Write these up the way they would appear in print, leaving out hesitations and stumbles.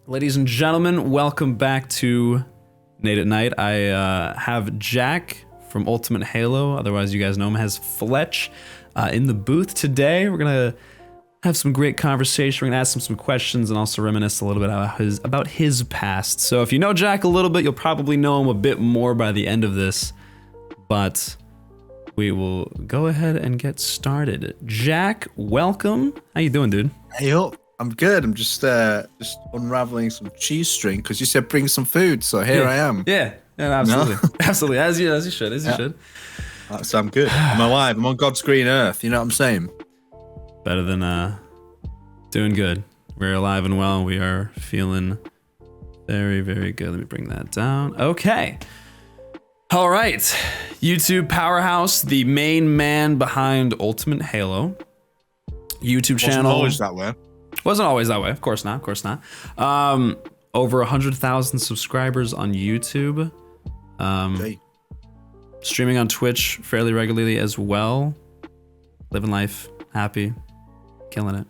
Ladies and gentlemen, welcome back to Nate at Night. I have Jack from Ultimate Halo, otherwise you guys know him as Fletch, in the booth today. We're going to have some great conversation. We're going to ask him some questions and also reminisce a little bit about his past. So if you know Jack a little bit, you'll probably know him a bit more by the end of this. But we will go ahead and get started. Jack, welcome. How you doing, dude? Hey up. I'm good. I'm just unraveling some cheese string because you said bring some food, so here I am. Yeah, absolutely, No? Absolutely. As you should. So I'm good. I'm alive. I'm on God's green earth. You know what I'm saying? Better than doing good. We're alive and well. We are feeling very, very good. Let me bring that down. Okay. All right. YouTube powerhouse, the main man behind Ultimate Halo. YouTube channel. Wasn't always that way. Wasn't always that way. Of course not. Over 100,000 subscribers on YouTube. Hey. Streaming on Twitch fairly regularly as well. Living life, happy, killing it.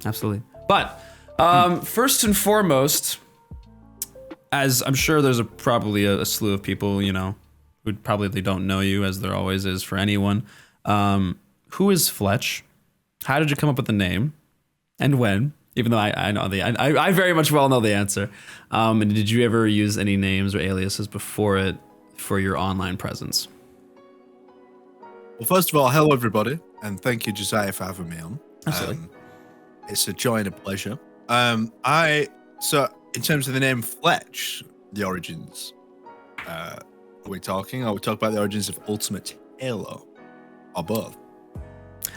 Absolutely. But first and foremost, as I'm sure there's probably a slew of people, you know, who probably don't know you, as there always is for anyone. Who is Fletch? How did you come up with the name? And when? Even though I know I very much well know the answer. And did you ever use any names or aliases before it for your online presence? Well, first of all, hello everybody, and thank you, Josiah, for having me on. Absolutely. It's a joy and a pleasure. So in terms of the name Fletch, the origins, are we talking? Or we talk about the origins of Ultimate Halo, or both?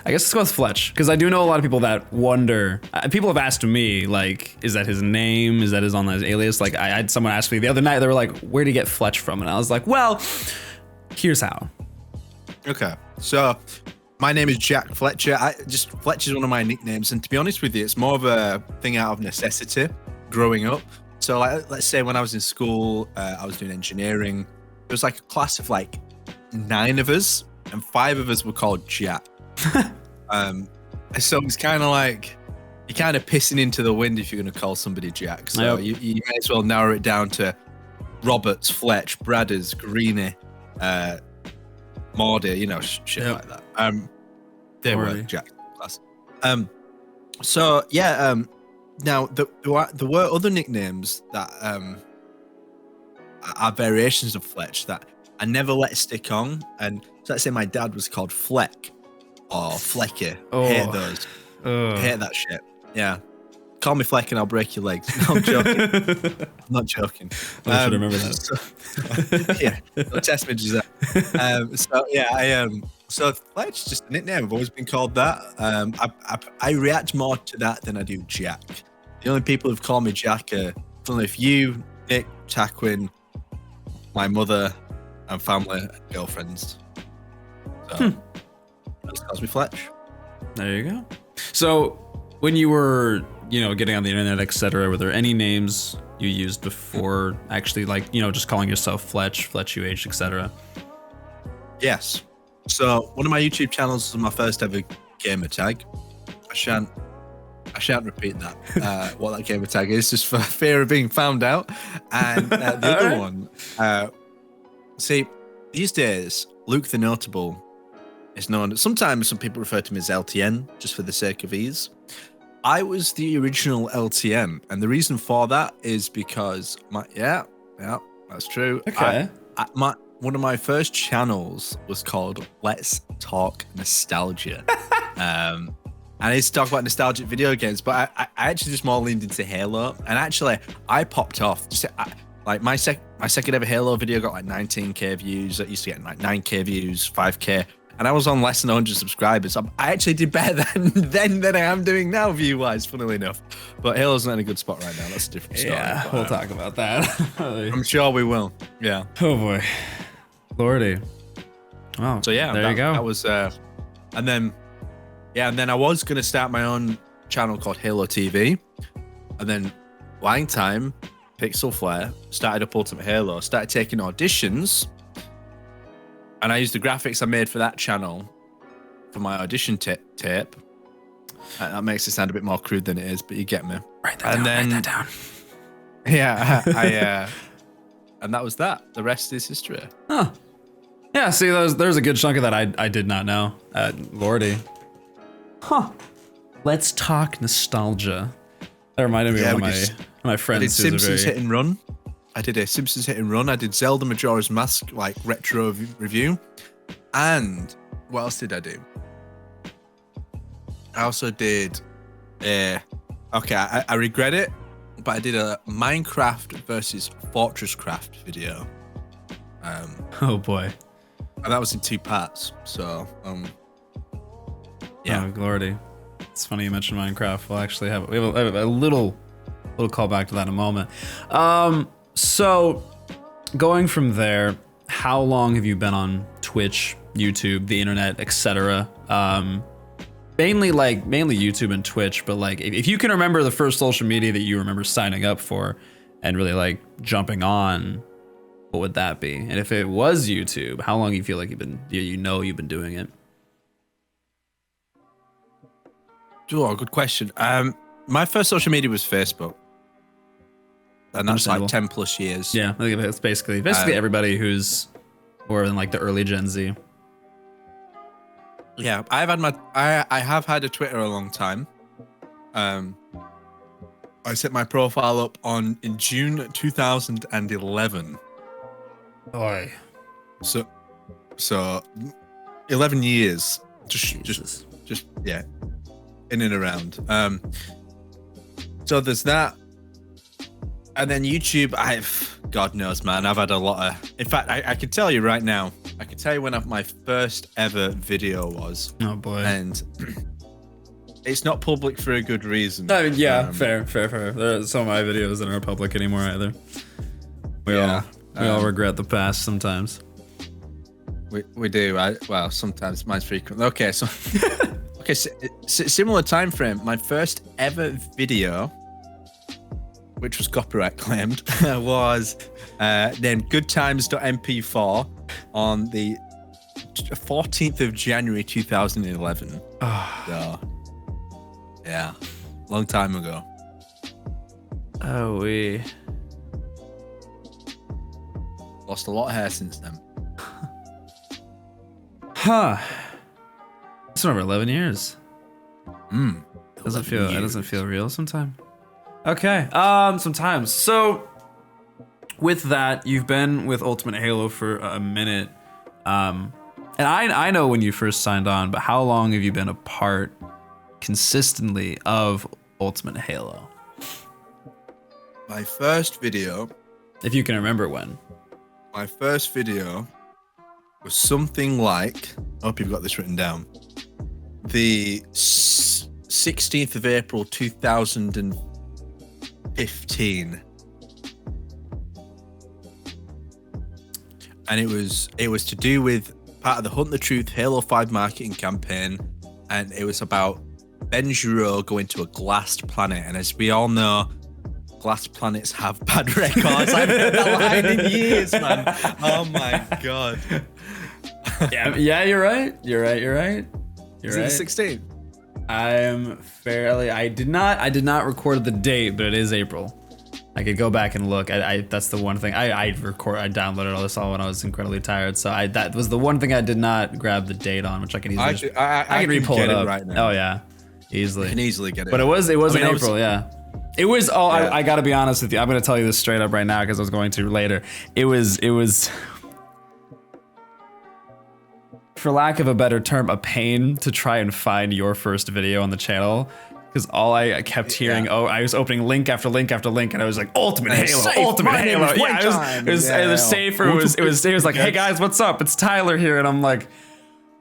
I guess let's go with Fletch, because I do know a lot of people that wonder. People have asked me, like, is that his name? Is that his online alias? Like, I had someone ask me the other night, they were like, where did you get Fletch from? And I was like, well, here's how. Okay, so my name is Jack Fletcher. Fletcher is one of my nicknames, and to be honest with you, it's more of a thing out of necessity growing up. So, like, let's say when I was in school, I was doing engineering. There was like a class of like 9 of us, and 5 of us were called Jack. So it's kind of like you're kind of pissing into the wind if you're going to call somebody Jack. So you may as well narrow it down to Roberts, Fletch, Bradders, Greeny, Mordy, you know, shit like that. They were Jack class. So yeah. Now there were other nicknames that are variations of Fletch that I never let stick on. And so let's say my dad was called Fleck. Or Flecky. Hate those. Hate that shit. Yeah. Call me Fleck and I'll break your legs. No, I'm joking. I'm not joking. I should remember that. Yeah. No test me, Giselle. So Fletch is just a nickname. I've always been called that. I react more to that than I do Jack. The only people who've called me Jack are, if you, Nick, Taquin, my mother, and family and girlfriends. So. Calls me Fletch. There you go. So when you were, you know, getting on the internet, etc., were there any names you used before actually, like, you know, just calling yourself Fletch, FletchUH, etc.? Yes. So one of my YouTube channels was my first ever gamer tag. I shan't repeat that. What that gamer tag is, just for fear of being found out. And the other one, see, these days, Luke the Notable is known. Sometimes some people refer to him as LTN, just for the sake of ease. I was the original LTN, and the reason for that is because that's true. Okay. One of my first channels was called Let's Talk Nostalgia. And I used to talk about nostalgic video games, but I actually just more leaned into Halo. And actually, I popped off. Like my second ever Halo video got like 19k views. I used to get like 9k views, 5k. And I was on less than 100 subscribers. I actually did better than I am doing now, view-wise, funnily enough. But Halo's not in a good spot right now. That's a different story. Yeah, but, we'll talk about that. I'm sure we will. Yeah. Oh, boy. Lordy. Wow. So, yeah. There you go. That was... and then I was going to start my own channel called Halo TV. And then Lying Time, Pixel Flare, started up Ultimate Halo, started taking auditions... And I used the graphics I made for that channel for my audition tape. That makes it sound a bit more crude than it is, but you get me. Write that down. Yeah, and that was that. The rest is history. Huh. Yeah, see, there's a good chunk of that I did not know. Lordy. Huh. Let's talk nostalgia. That reminded me of one of my friends. I did Simpsons Hit and Run. I did a Simpsons Hit and Run. I did Zelda Majora's Mask, like, retro review. And what else did I do? I also did I regret it, but I did a Minecraft versus Fortress Craft video. Oh boy. And that was in 2 parts. So, yeah. Oh, Lordy. It's funny you mentioned Minecraft. We'll actually have a little callback to that in a moment. So going from there, how long have you been on Twitch, YouTube, the internet, etc.? Mainly YouTube and Twitch, but like if you can remember the first social media that you remember signing up for and really like jumping on, what would that be? And if it was YouTube, how long do you feel like you've been doing it? Oh, good question. My first social media was Facebook. And that's like 10 plus years. Yeah, I think it's basically everybody who's more in like the early Gen Z. Yeah, I have had a Twitter a long time. I set my profile up in June 2011. Boy. So 11 years. Just yeah. In and around. So there's that. And then YouTube, God knows, man, I've had a lot of, in fact, I can tell you right now, I can tell you when my first ever video was. Oh boy. And it's not public for a good reason. I mean, yeah, fair. There are some of my videos that aren't public anymore either. We all regret the past sometimes. We do. Well, sometimes, mine's frequent. Okay, so similar time frame. My first ever video, which was copyright claimed, was named goodtimes.mp4 on the 14th of January 2011. So, yeah, long time ago. Oh, we lost a lot of hair since then. Huh. It's been over 11 years. Doesn't feel real sometimes. Okay, sometimes. So, with that, you've been with Ultimate Halo for a minute. And I know when you first signed on, but how long have you been a part consistently of Ultimate Halo? My first video, if you can remember when. My first video was something like, I hope you've got this written down, the 16th of April 2015. And it was to do with part of the Hunt the Truth Halo 5 marketing campaign, and it was about Ben Giro going to a glassed planet. And as we all know, glass planets have bad records. I've heard that line in years, man. Oh my god. Yeah, you're right. You're right. Is it the 16th? I did not record the date, but it is April. I could go back and look. That's the one thing I downloaded all this all when I was incredibly tired. So that was the one thing I did not grab the date on, which I can easily I can re-pull it up right now. Oh yeah, easily. You can easily get it. But it was in April, yeah. It was. Oh, yeah. I got to be honest with you. I'm going to tell you this straight up right now because I was going to later. It was. For lack of a better term, a pain to try and find your first video on the channel, because all I kept hearing, I was opening link after link after link, and I was like, Ultimate Halo. Yeah, it was safe. It was like, hey guys, what's up? It's Tyler here, and I'm like,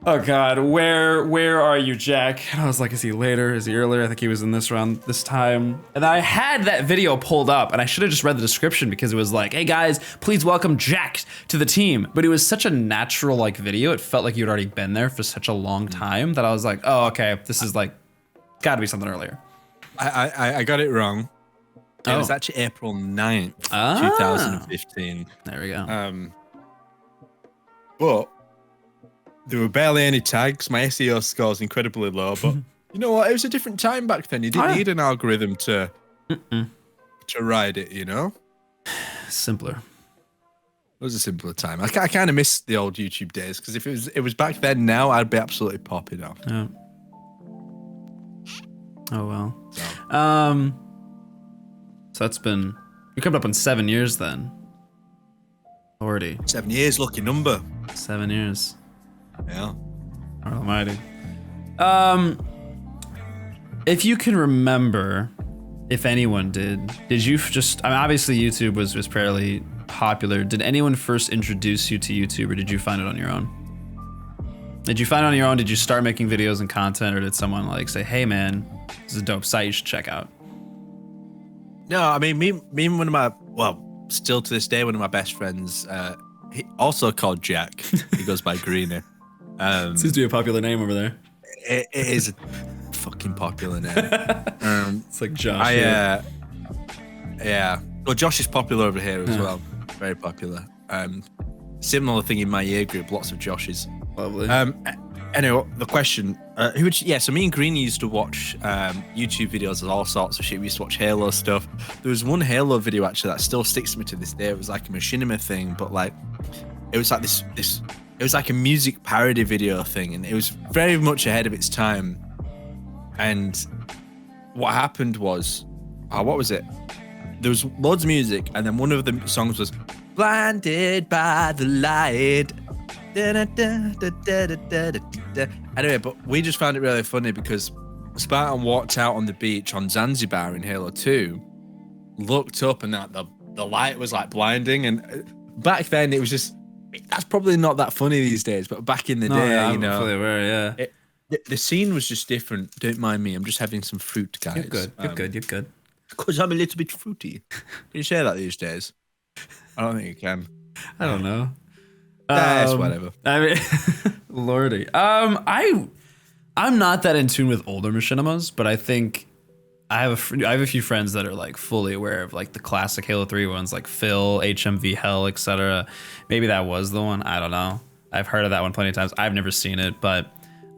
oh god, where are you, Jack? And I was like, is he later? Is he earlier? I think he was in this round this time. And I had that video pulled up, and I should have just read the description because it was like, hey guys, please welcome Jack to the team. But it was such a natural like video. It felt like you'd already been there for such a long time that I was like, oh, okay, this is like, gotta be something earlier. I got it wrong. It was actually April 9th, 2015. There we go. But there were barely any tags. My SEO score is incredibly low, but you know what? It was a different time back then. You didn't need an algorithm to to ride it, you know? Simpler. It was a simpler time. I kind of miss the old YouTube days because if it was back then, now I'd be absolutely popping off. Yeah. Oh well. So. So that's been, you're coming up on 7 years then. Already. 7 years, lucky number. 7 years. Yeah. Lord Almighty. If you can remember, if anyone did you just, I mean, obviously YouTube was fairly popular. Did anyone first introduce you to YouTube, or did you find it on your own? Did you find it on your own? Did you start making videos and content, or did someone like say, hey man, this is a dope site you should check out? No, I mean, me and one of my, well, still to this day, one of my best friends, he also called Jack. He goes by Greenie. Seems to be a popular name over there. It is a fucking popular name. It's like Josh. Yeah. Well, Josh is popular over here as well. Very popular. Similar thing in my year group, lots of Joshes. Lovely. Anyway, the question, so me and Greenie used to watch YouTube videos of all sorts of shit. We used to watch Halo stuff. There was one Halo video actually that still sticks to me to this day. It was like a machinima thing, but like, it was like this it was like a music parody video thing, and it was very much ahead of its time. And what happened was, what was it? There was loads of music, and then one of the songs was "Blinded by the Light." Anyway, but we just found it really funny because Spartan walked out on the beach on Zanzibar in Halo 2, looked up, and that the light was like blinding. And back then, it was just, that's probably not that funny these days, but back in the day, yeah, you know, I'm fully aware, yeah. The scene was just different. Don't mind me. I'm just having some fruit, guys. You're good. You're good. Because I'm a little bit fruity. Can you say that these days? I don't think you can. I don't know. It's whatever. I mean, lordy. I'm not that in tune with older machinimas, but I think I have a few friends that are like fully aware of like the classic Halo 3 ones, like Phil, HMV Hell, etc. Maybe that was the one. I don't know. I've heard of that one plenty of times. I've never seen it, but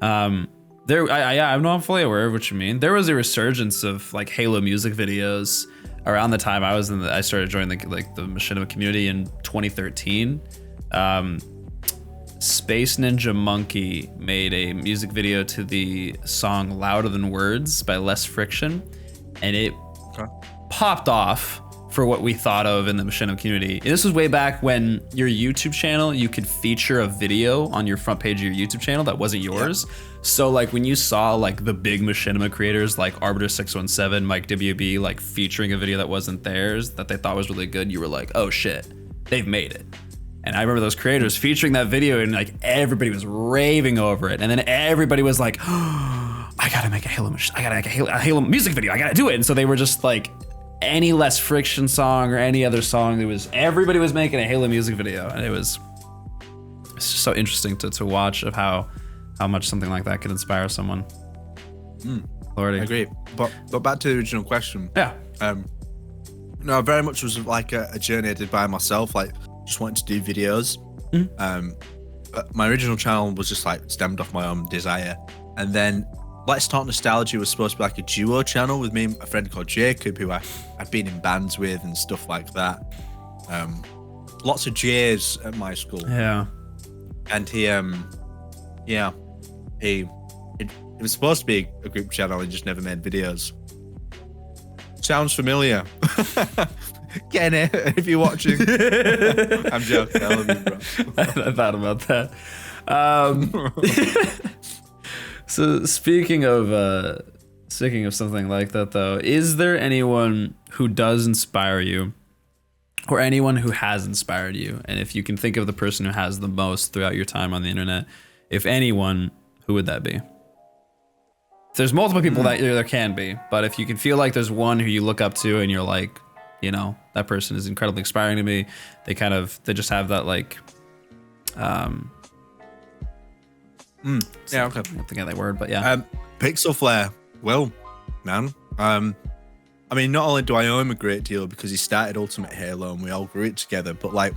I'm not fully aware of what you mean. There was a resurgence of like Halo music videos around the time I started joining the machinima community in 2013. Space Ninja Monkey made a music video to the song Louder Than Words by Less Friction, and it popped off for what we thought of in the machinima community. And this was way back when your YouTube channel, you could feature a video on your front page of your YouTube channel that wasn't yours. Yeah. So like when you saw like the big machinima creators like Arbiter 617, Mike WB, like featuring a video that wasn't theirs that they thought was really good, you were like, oh shit, they've made it. And I remember those creators featuring that video, and like everybody was raving over it. And then everybody was like, oh, I gotta make a Halo music video. I gotta do it. And so they were just like, any Less Friction song or any other song, everybody was making a Halo music video. And it's just so interesting to watch of how much something like that could inspire someone. Lordy. I agree. But back to the original question. Yeah. No, very much was like a journey I did by myself. Like, just wanted to do videos. But my original channel was just like stemmed off my own desire. And then Let's Talk Nostalgia was supposed to be like a duo channel with me and a friend called Jacob, who I've been in bands with and stuff like that. Lots of J's at my school. Yeah. And it was supposed to be a group channel. He just never made videos. Sounds familiar. Get it if you're watching. I'm joking. I love you, bro. I thought about that. So speaking of something like that, though, is there anyone who does inspire you, or anyone who has inspired you? And if you can think of the person who has the most throughout your time on the internet, if anyone, who would that be? There's multiple people that there can be, but if you can feel like there's one who you look up to and you're like, you know, that person is incredibly inspiring to me. They just have that like, yeah, okay. I don't think of that word, but yeah. Pixel Flare, well, man. I mean, not only do I owe him a great deal because he started Ultimate Halo and we all grew it together, but like,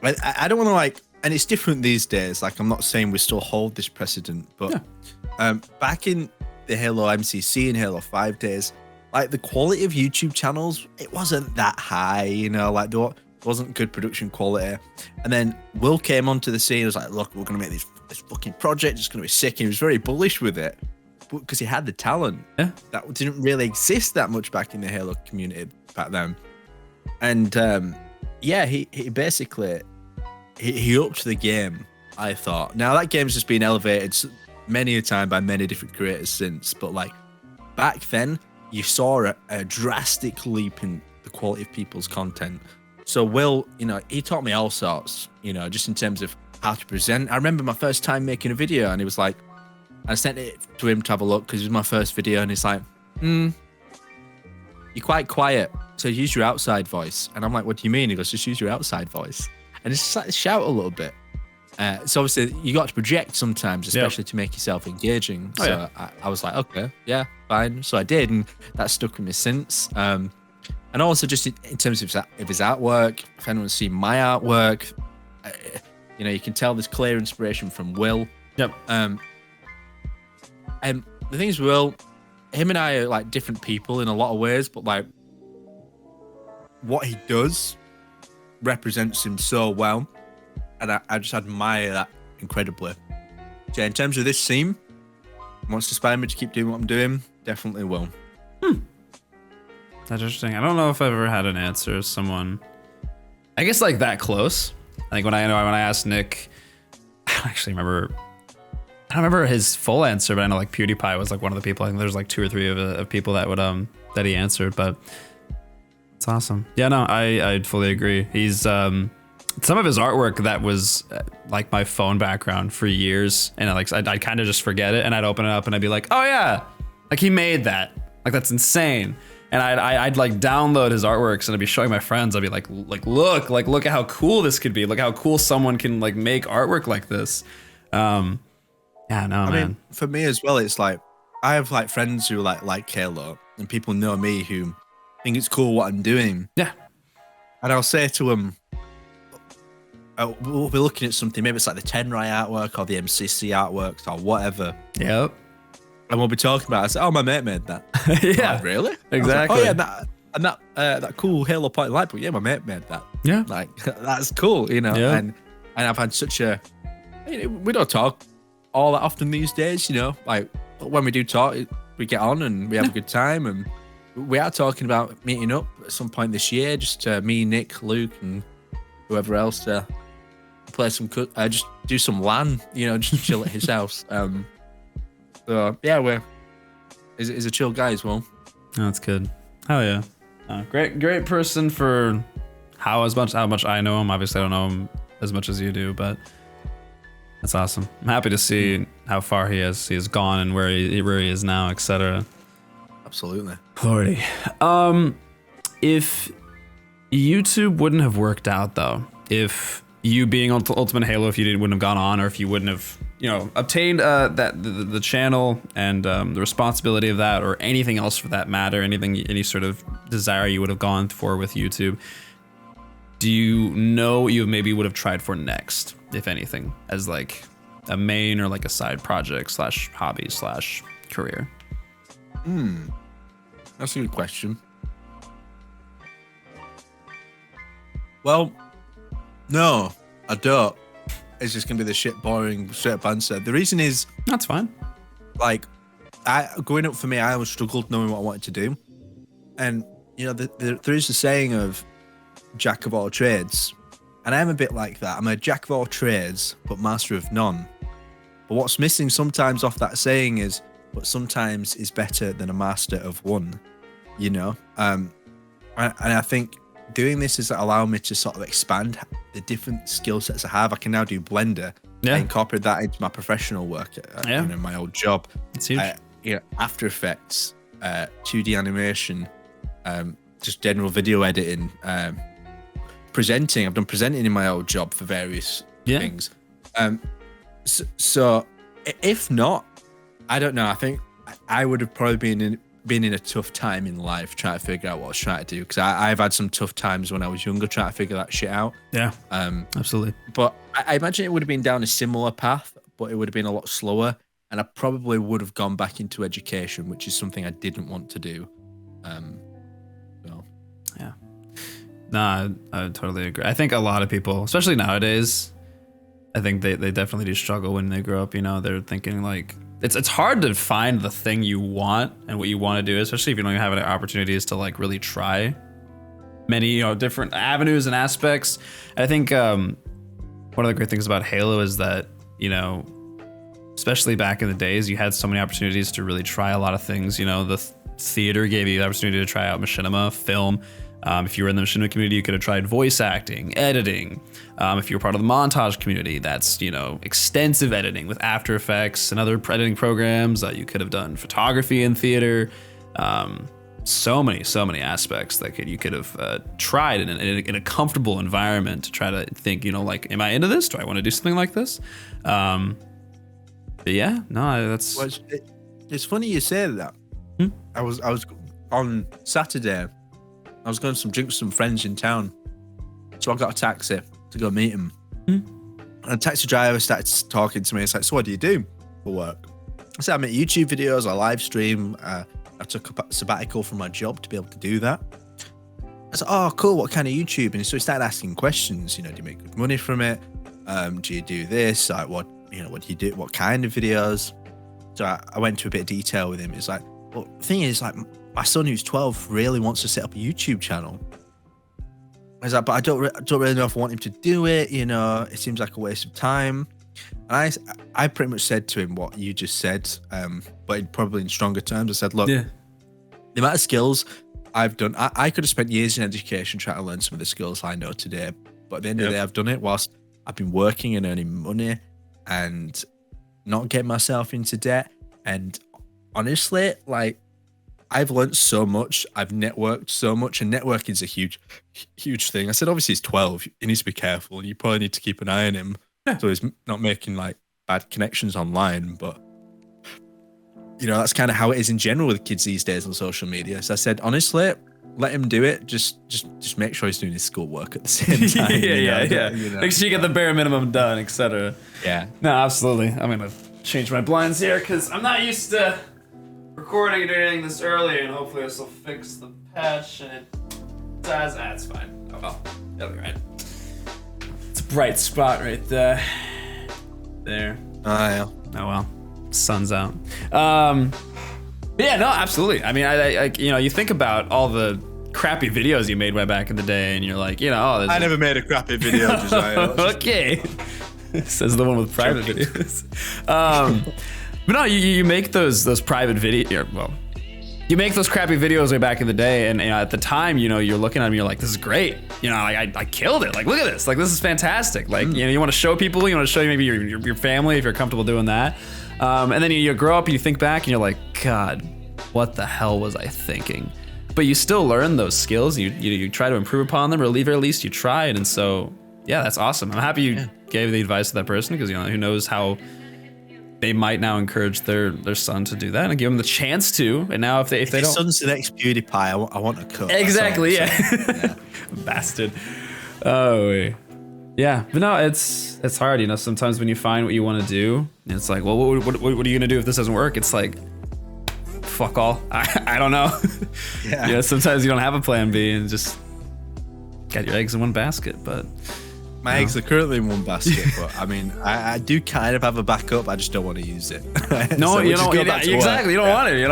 I don't want to like, and it's different these days. Like, I'm not saying we still hold this precedent, but back in the Halo MCC and Halo 5 days, like the quality of YouTube channels, it wasn't that high, you know, like there wasn't good production quality. And then Will came onto the scene. He was like, look, we're going to make this fucking project. It's going to be sick. And he was very bullish with it because he had the talent. Yeah. That didn't really exist that much back in the Halo community back then. And yeah, he basically, he upped the game, I thought. Now that game's just been elevated many a time by many different creators since, but like back then, you saw a drastic leap in the quality of people's content. So Will, you know, he taught me all sorts, you know, just in terms of how to present. I remember my first time making a video, and he was like, I sent it to him to have a look because it was my first video, and he's like, you're quite quiet, so use your outside voice. And I'm like, what do you mean? He goes, just use your outside voice. And it's just like shout a little bit. So obviously you got to project sometimes, especially to make yourself engaging. So I was like, okay, yeah, fine. So I did, and that stuck with me since. And also just in terms of his artwork, if anyone's seen my artwork, you know, you can tell there's clear inspiration from Will. Yep. And the thing is, Will, him and I are like different people in a lot of ways, but like what he does represents him so well. And I just admire that incredibly. So in terms of this scene, wants to inspire me to keep doing what I'm doing, definitely will. That's interesting. I don't know if I've ever had an answer. Someone, I guess, like that close. I think when I asked Nick, I don't actually remember. I don't remember his full answer, but I know like PewDiePie was like one of the people. I think there's like 2 or 3 of people that would that he answered. But it's awesome. Yeah, no, I fully agree. He's some of his artwork that was like my phone background for years, and I'd kind of just forget it, and I'd open it up and I'd be like, oh yeah, like he made that. Like that's insane. And I'd like download his artworks and I'd be showing my friends. I'd be like look at how cool this could be. Look how cool someone can like make artwork like this. Yeah, no, man. I mean, for me as well, it's like I have like friends who like Halo, and people know me who think it's cool what I'm doing. Yeah. And I'll say to them, we'll be looking at something. Maybe it's like the Tenrai artwork or the MCC artworks or whatever. Yep. And we'll be talking about it. I say, oh, my mate made that. Yeah. Like, really? Exactly. Like, oh, yeah, that cool Halo point light, but yeah, my mate made that. Yeah. Like, that's cool, you know? Yeah. And I've had such a... We don't talk all that often these days, you know? Like, when we do talk, we get on and we have a good time. And we are talking about meeting up at some point this year, just me, Nick, Luke, and whoever else to play some... just do some LAN, you know, just chill at his house. So yeah, he's a chill guy as well. Oh, that's good. Hell yeah. Great person for how much I know him. Obviously I don't know him as much as you do, but that's awesome. I'm happy to see how far he has gone and where he is now, etc. Absolutely. Lordy. If YouTube wouldn't have worked out though, if you being Ultimate Halo, if you wouldn't have gone on, or if you wouldn't have, you know, obtained the channel and the responsibility of that, or anything else for that matter, any sort of desire you would have gone for with YouTube, do you know what you maybe would have tried for next, if anything, as like a main or like a side project / hobby / career? That's a good question. Well, no, I don't. It's just gonna be the shit, boring, straight up answer. The reason is, That's fine. like, growing up for me, I always struggled knowing what I wanted to do. And, you know, there is a saying of jack of all trades. And I am a bit like that. I'm a jack of all trades, but master of none. But what's missing sometimes off that saying is, but sometimes is better than a master of one, you know? And I think doing this is allowing me to sort of expand the different skill sets I have. I can now do Blender. Yeah. I incorporate that into my professional work, Yeah. you know, my old job. It's huge. You know, After Effects, 2D animation, just general video editing, presenting. I've done presenting in my old job for various things. So if not, I don't know. I think I would have probably been in a tough time in life trying to figure out what I was trying to do, because I've had some tough times when I was younger trying to figure that shit out. Yeah. Absolutely. But I imagine it would have been down a similar path, but it would have been a lot slower, and I probably would have gone back into education, which is something I didn't want to do. So Yeah. No, I would totally agree. I think a lot of people, especially nowadays, I think they definitely do struggle when they grow up. You know, they're thinking like it's hard to find the thing you want and what you want to do, especially if you don't have any opportunities to like really try many different avenues and aspects. And I think one of the great things about Halo is that especially back in the days, you had so many opportunities to really try a lot of things. The theater gave you the opportunity to try out machinima, film. If you were in the machinima community, you could have tried voice acting, editing. If you were part of the montage community, that's, extensive editing with After Effects and other editing programs. You could have done photography in theater. So many aspects that you could have tried in a comfortable environment to try to think, like, am I into this? Do I want to do something like this? But yeah, no, that's... Well, it's funny you say that. I was on Saturday, I was going to some drinks with some friends in town. So I got a taxi to go meet him. And the taxi driver started talking to me. It's like, so what do you do for work? I said, I make YouTube videos, I live stream. I took a sabbatical from my job to be able to do that. I said, oh, cool, what kind of YouTube? And so he started asking questions, do you make good money from it? Do you do this? Like, what do you do? What kind of videos? So I went into a bit of detail with him. It's like, well, the thing is, like, my son who's 12 really wants to set up a YouTube channel. I was like, but I don't really know if I want him to do it. It seems like a waste of time. And I pretty much said to him what you just said, but probably in stronger terms. I said, look, the amount of skills I've done, I could have spent years in education trying to learn some of the skills I know today. But at the end of the day, I've done it whilst I've been working and earning money and not getting myself into debt. And honestly, like, I've learned so much. I've networked so much, and networking is a huge thing. I said, obviously he's 12. He needs to be careful. You probably need to keep an eye on him so he's not making like bad connections online. But that's kind of how it is in general with kids these days on social media. So I said, honestly, let him do it. Just make sure he's doing his schoolwork at the same time. yeah. Make sure you get the bare minimum done, etc. Yeah. No, absolutely. I'm gonna change my blinds here because I'm not used to recording and doing anything this early, and hopefully this will fix the patch, and it does. It's fine. Oh well, that'll be right. It's a bright spot right there. There. Oh yeah. Oh well, sun's out. Yeah, no, absolutely. I mean, I you think about all the crappy videos you made way back in the day, and you're like, I never made a crappy video. Okay. Says the one with private videos. But no, you make those private videos. Well, you make those crappy videos way back in the day, and at the time, you're looking at them, you're like, this is great. Like I killed it. Like, look at this. Like, this is fantastic. Like, you want to show people. You want to show maybe your family if you're comfortable doing that. And then you grow up and you think back and you're like, God, what the hell was I thinking? But you still learn those skills. You try to improve upon them, or at least you tried. And so, yeah, that's awesome. I'm happy you gave the advice to that person because who knows how they might now encourage their son to do that and give them the chance to. And now if they don't, son's the next PewDiePie, I want a cut. Exactly. Yeah. Bastard. Oh. Yeah, but no, it's hard. Sometimes when you find what you want to do, it's like, well, what are you gonna do if this doesn't work? It's like, fuck all. I don't know. Yeah. Sometimes you don't have a plan B and just got your eggs in one basket. But my eggs are currently in one basket. But I mean, I do kind of have a backup. I just don't want to use it. No, so you don't. Exactly, you don't want it.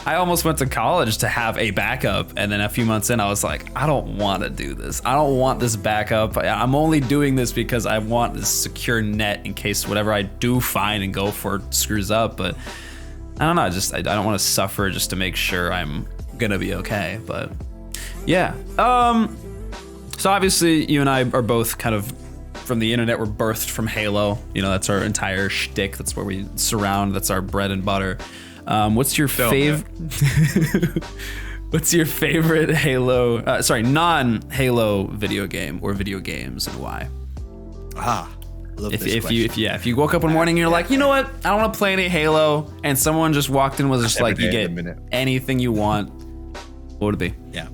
I almost went to college to have a backup, and then a few months in, I was like, I don't want to do this. I don't want this backup. I'm only doing this because I want this secure net in case whatever I do find and go for screws up. But I don't know. I don't want to suffer just to make sure I'm gonna be okay. But yeah. So obviously, you and I are both kind of from the internet. We're birthed from Halo. That's our entire shtick. That's where we surround. That's our bread and butter. What's your favorite? What's your favorite Halo? Non-Halo video game or video games, and why? Love if you woke up one morning and you're like, you know what? I don't want to play any Halo, and someone just walked in and was just like, you get anything you want. What would it be? Yeah,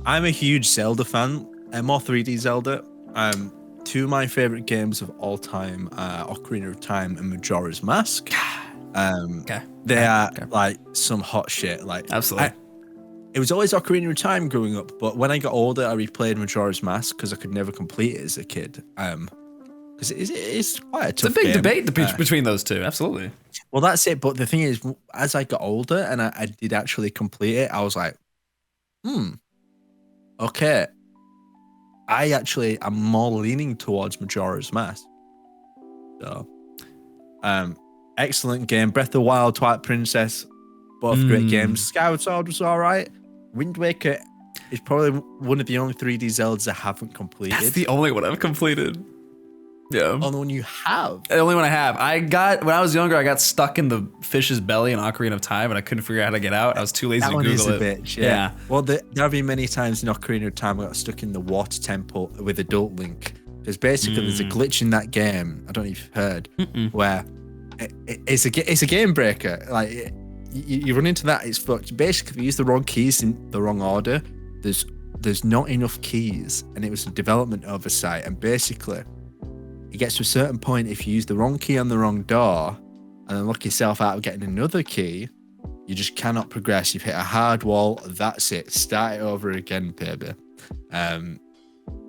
I'm a huge Zelda fan. More 3D Zelda. Two of my favorite games of all time are Ocarina of Time and Majora's Mask. They are like some hot shit. Like, absolutely. it was always Ocarina of Time growing up, but when I got older, I replayed Majora's Mask because I could never complete it as a kid. Because it's quite a tough It's a big game. debate between those two. Absolutely. Well, that's it. But the thing is, as I got older and I did actually complete it, I was like, okay. I actually am more leaning towards Majora's Mask. So, excellent game. Breath of the Wild, Twilight Princess, both great games. Skyward Sword was all right. Wind Waker is probably one of the only 3D Zeldas I haven't completed. That's the only one I've completed. Yeah. Only one you have. The only one I have. When I was younger, I got stuck in the fish's belly in Ocarina of Time, and I couldn't figure out how to get out. I was too lazy to Google it. That one is a bitch, yeah. Well, there have been many times in Ocarina of Time I got stuck in the water temple with Adult Link. Because basically there's a glitch in that game, I don't know if you've heard, where it's a game breaker. Like, you run into that, it's fucked. Basically, if you use the wrong keys in the wrong order, there's not enough keys, and it was a development oversight, and basically it gets to a certain point, if you use the wrong key on the wrong door and then lock yourself out of getting another key, you just cannot progress. You've hit a hard wall. That's it. Start it over again, baby. And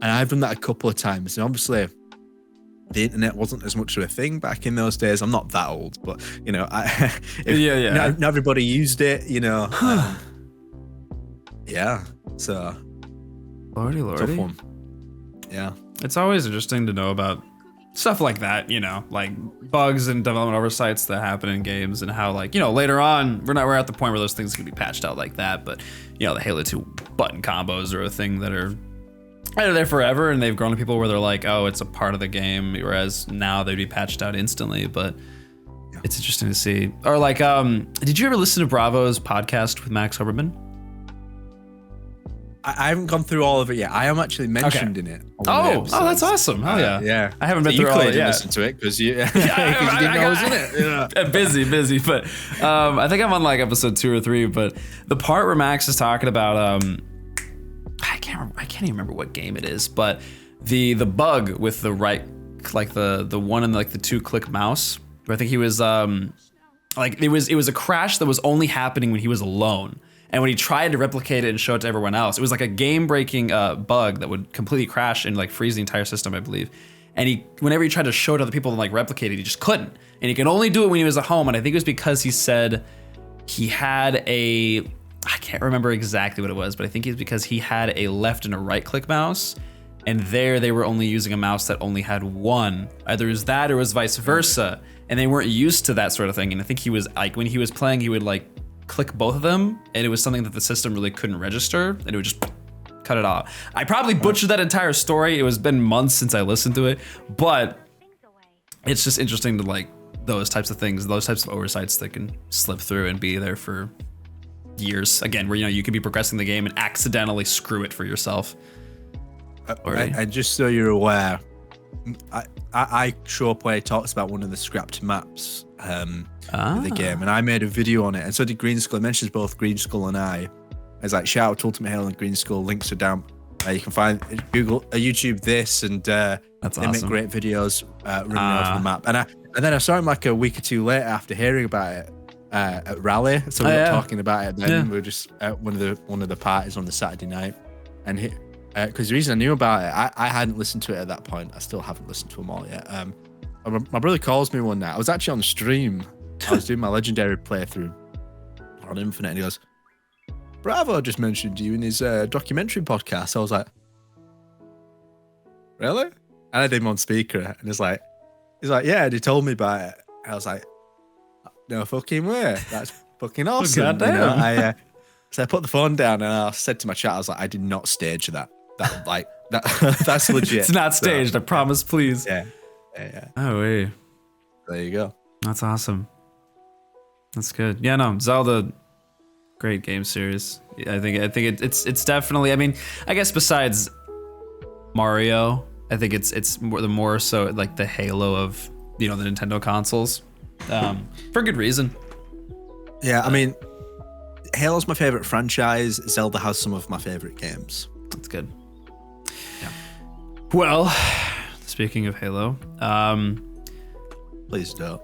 I've done that a couple of times. And obviously, the internet wasn't as much of a thing back in those days. I'm not that old, but, you know, not everybody used it, you know. Yeah. So, Lordy. tough one. Yeah. It's always interesting to know about stuff like that, you know, like bugs and development oversights that happen in games, and how, like, you know, later on we're at the point where those things can be patched out like that, but, you know, the Halo 2 button combos are a thing that are there forever, and they've grown to people where they're like, oh, it's a part of the game, whereas now they'd be patched out instantly. But it's interesting to see. Or like, did you ever listen to Bravo's podcast with Max Hoberman? I haven't gone through all of it yet. I am actually mentioned in it. Oh, that's awesome. Hell yeah. Yeah. I haven't been through all of it yet. Listen to it because you didn't know I was in it. Yeah. busy. But I think I'm on like episode 2 or 3. But the part where Max is talking about, I can't even remember what game it is, but the bug with the right, like the one and like the 2-click mouse, where I think he was like it was a crash that was only happening when he was alone. And when he tried to replicate it and show it to everyone else, it was like a game-breaking bug that would completely crash and like freeze the entire system, I believe. And whenever he tried to show it to other people and like replicate it, he just couldn't. And he could only do it when he was at home. And I think it was because he said he had I can't remember exactly what it was, but I think it's because he had a left and a right-click mouse. And there they were only using a mouse that only had one. Either it was that or it was vice versa. And they weren't used to that sort of thing. And I think he was like, when he was playing, he would like click both of them, and it was something that the system really couldn't register, and it would just cut it off. I probably butchered that entire story. It was been months since I listened to it, but it's just interesting to like those types of things, those types of oversights that can slip through and be there for years. Again, where, you know, you could be progressing the game and accidentally screw it for yourself. And just so you're aware, I Showplay talks about one of the scrapped maps of the game, and I made a video on it, and so did Green Skull. It mentions both Green Skull and I. It's like, shout out to Ultimate Halo and Green Skull. Links are down. You can find Google, YouTube this, and that's they awesome. make great videos running over the map. And then I saw him like a week or two later after hearing about it at Rally. So we were talking about it then. We were just at one of the parties on the Saturday night, and because the reason I knew about it, I hadn't listened to it at that point. I still haven't listened to them all yet. My brother calls me one night. I was actually on stream. I was doing my legendary playthrough on Infinite, and he goes, Bravo just mentioned you in his documentary podcast. I was like, really? And I had him on speaker, and he's like, yeah, and he told me about it. I was like, no fucking way. That's fucking awesome. Goddamn. You know, so I put the phone down, and I said to my chat, I was like, I did not stage that. That's legit. It's not staged, I promise, please. Yeah. Oh, wait. There you go. That's awesome. That's good. Yeah, no, Zelda, great game series. I think it's definitely. I mean, I guess besides Mario, I think it's more so like the Halo of, you know, the Nintendo consoles, for good reason. Yeah, I mean, Halo's my favorite franchise. Zelda has some of my favorite games. That's good. Yeah. Well, speaking of Halo, please don't.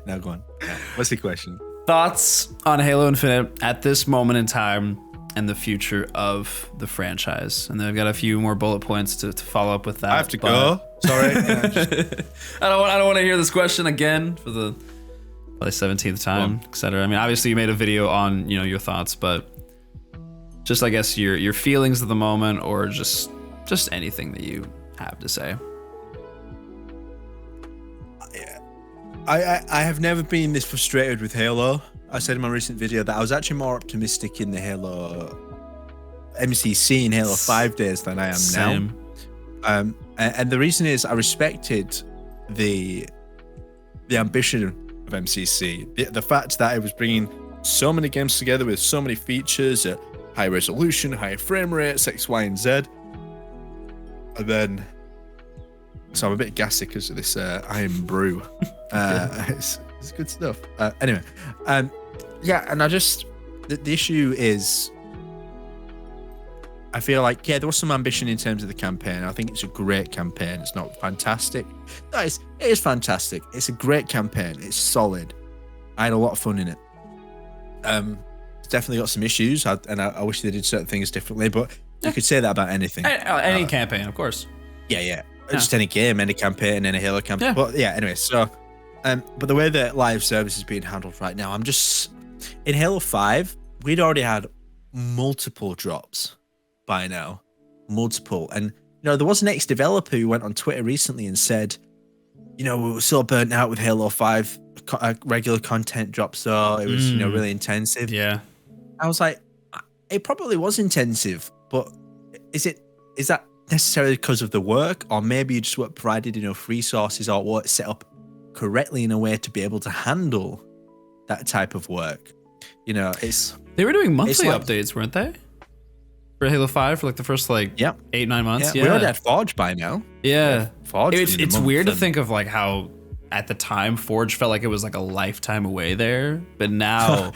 Now go on. Yeah. What's the question? thoughts on Halo Infinite at this moment in time and the future of the franchise. And then I've got a few more bullet points to follow up with that. I have to go. Sorry. I don't want to hear this question again for the probably 17th time, etc. I mean, obviously you made a video on, your thoughts, but just, I guess, your feelings of the moment, or just anything that you have to say. I have never been this frustrated with Halo. I said in my recent video that I was actually more optimistic in the Halo MCC in Halo 5 days than I am now. And the reason is I respected the ambition of MCC. The fact that it was bringing so many games together with so many features at high resolution, high frame rates, X, Y, and Z. And then, so I'm a bit gassy because of this Iron Brew. It's good stuff. Anyway, yeah, and I just, the issue is, I feel like, there was some ambition in terms of the campaign. I think it's a great campaign. It's not fantastic. No, it is fantastic. It's a great campaign. It's solid. I had a lot of fun in it. It's definitely got some issues, and I wish they did certain things differently, but you could say that about anything. Any campaign, of course. Yeah. Just any game, any campaign, any Halo campaign. But anyway, so, but the way that live service is being handled right now, I'm just, in Halo 5, we'd already had multiple drops by now. Multiple. And, there was an ex-developer who went on Twitter recently and said, we were so burnt out with Halo 5, regular content drops, so it was, really intensive. Yeah. I was like, it probably was intensive, but is that necessarily because of the work, or maybe you just weren't provided enough resources or weren't set up correctly in a way to be able to handle that type of work? They were doing monthly updates, weren't they? For Halo 5 for like the first 8-9 months. Yeah. We already had Forge by now. Yeah. Forge. It's weird to think of like how at the time Forge felt like it was like a lifetime away there, but now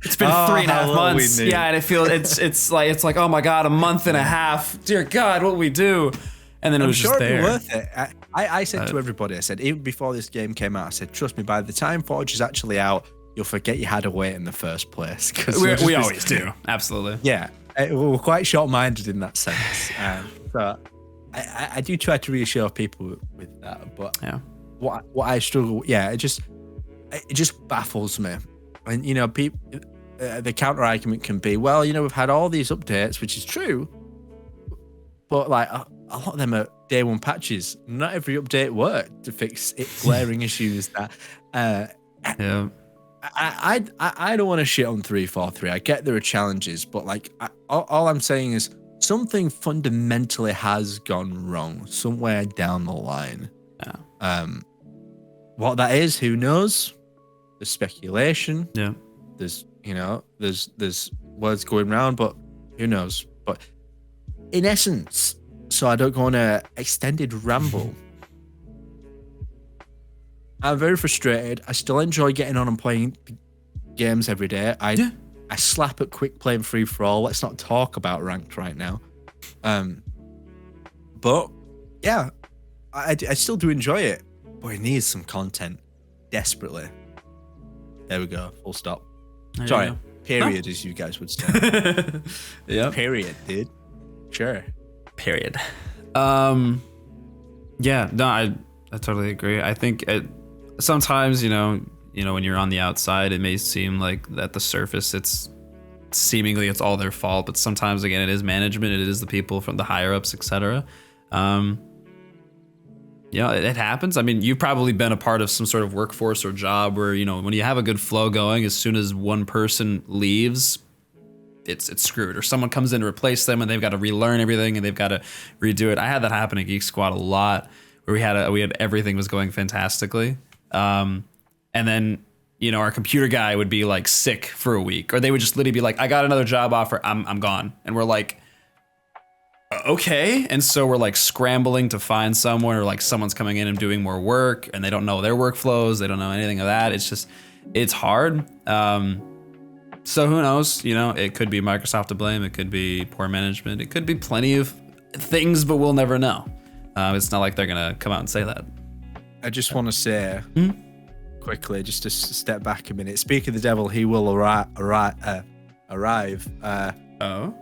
it's been 3.5 months. Yeah, and it's like oh my god, a month and a half. Dear God, what we do? And then it was just there. I'm sure it'd be worth it. I said to everybody, I said, even before this game came out, I said, trust me, by the time Forge is actually out, you'll forget you had to wait in the first place. We always do. Absolutely. Yeah. We're quite short-minded in that sense. So I do try to reassure people with that. But what I struggle, it just baffles me. And, people, the counter-argument can be, well, we've had all these updates, which is true. But, like, a lot of them are day one patches. Not every update worked to fix glaring issues that... I don't want to shit on 343. I get there are challenges, but all I'm saying is something fundamentally has gone wrong somewhere down the line. Yeah. What that is, who knows? There's speculation. Yeah. There's there's words going around, but who knows? But in essence, so I don't go on a extended ramble. I'm very frustrated. I still enjoy getting on and playing games every day. I slap at quick play and free for all. Let's not talk about ranked right now. But yeah, I still do enjoy it. But it needs some content desperately. There we go. Full stop. Sorry. Period, as you guys would say. Yeah. Period, dude. Sure. Period. Yeah. No, I totally agree. I think sometimes, when you're on the outside, it may seem like at the surface it's all their fault, but sometimes again it is management, it is the people from the higher ups, etc. It happens. I mean, you've probably been a part of some sort of workforce or job where, when you have a good flow going, as soon as one person leaves, it's screwed, or someone comes in to replace them and they've got to relearn everything and they've got to redo it. I had that happen at Geek Squad a lot, where we had everything was going fantastically. And then, our computer guy would be like sick for a week, or they would just literally be like, I got another job offer. I'm gone. And we're like, okay. And so we're like scrambling to find someone, or like someone's coming in and doing more work and they don't know their workflows. They don't know anything of that. It's hard. So who knows, it could be Microsoft to blame. It could be poor management. It could be plenty of things, but we'll never know. It's not like they're going to come out and say that. I just want to say quickly, just to step back a minute. Speak of the devil, he will arrive.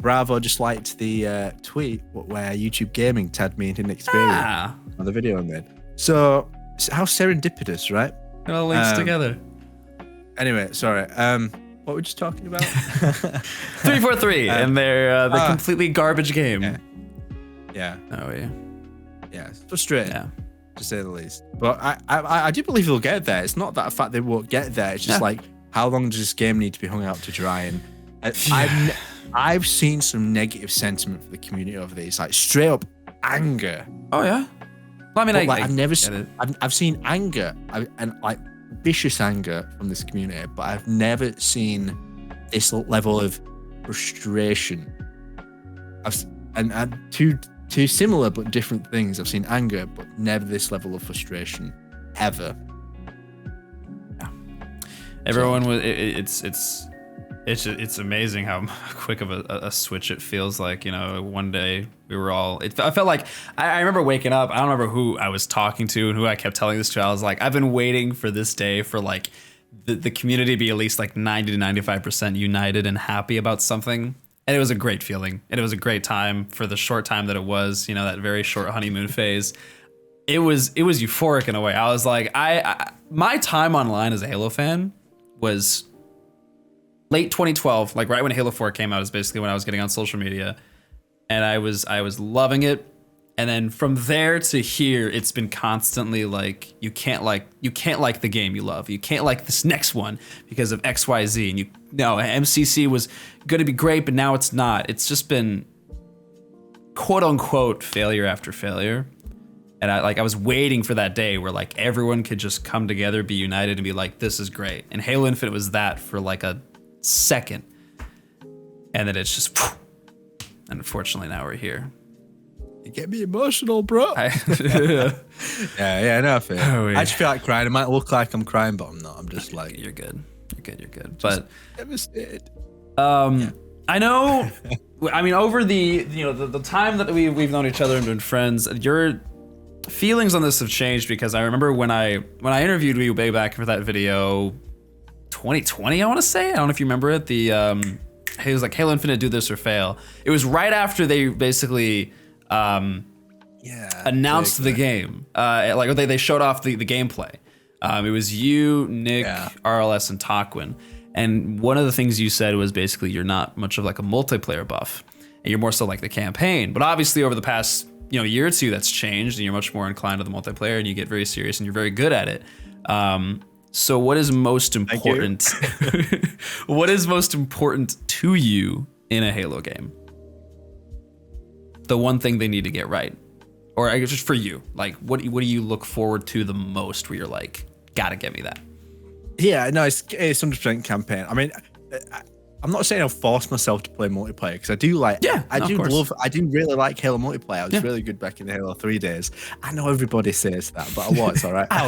Bravo just liked the tweet where YouTube Gaming tagged me in Experience on the video I made. So how serendipitous, right? It all links together. Anyway, sorry. What were we just talking about? 343 and their the completely garbage game. Yeah. Oh yeah. Yeah. It's frustrating. Yeah. To say the least. But I do believe they'll get there. It's not that fact they won't get there. It's just like, how long does this game need to be hung out to dry? And I've seen some negative sentiment for the community over these, like straight up anger. Oh yeah. Well, I mean, I've never seen. I've seen anger and like vicious anger from this community, but I've never seen this level of frustration. And two similar but different things. I've seen anger, but never this level of frustration, ever. Yeah. Everyone was. It's amazing how quick of a switch it feels like. You know, one day we were all. I felt like I remember waking up. I don't remember who I was talking to and who I kept telling this to. I was like, I've been waiting for this day for like the community to be at least like 90 to 95% united and happy about something. And it was a great feeling. And it was a great time for the short time that it was, you know, that very short honeymoon phase. It was euphoric in a way. I was like, my time online as a Halo fan was late 2012, like right when Halo 4 came out is basically when I was getting on social media. And I was loving it. And then from there to here, it's been constantly like, you can't like the game you love. You can't like this next one because of XYZ. And MCC was going to be great, but now it's not. It's just been quote unquote failure after failure. And I was waiting for that day where like everyone could just come together, be united and be like, this is great. And Halo Infinite was that for like a second. And then it's just, and unfortunately now we're here. You get me emotional, bro. Yeah, no, fair. Oh, yeah. I just feel like crying. It might look like I'm crying, but I'm not. I'm just like, you're good. But devastated. I know. I mean, over the time that we've known each other and been friends, your feelings on this have changed because I remember when I interviewed you way back for that video, 2020, I want to say. I don't know if you remember it. It was like Halo Infinite, do this or fail. It was right after they basically. Announced the game. They showed off the gameplay. It was you, Nick, RLS, and Taquin. And one of the things you said was basically you're not much of like a multiplayer buff, and you're more so like the campaign. But obviously over the past year or two, that's changed, and you're much more inclined to the multiplayer, and you get very serious, and you're very good at it. So what is most important? What is most important to you in a Halo game? The one thing they need to get right, or I guess just for you, like what do you look forward to the most where you're like, gotta get me that? Yeah, no, it's 100% campaign. I mean, I'm not saying I'll force myself to play multiplayer because I do like, I do really like Halo multiplayer. I was really good back in the Halo 3 days. I know everybody says that, but I was all right. I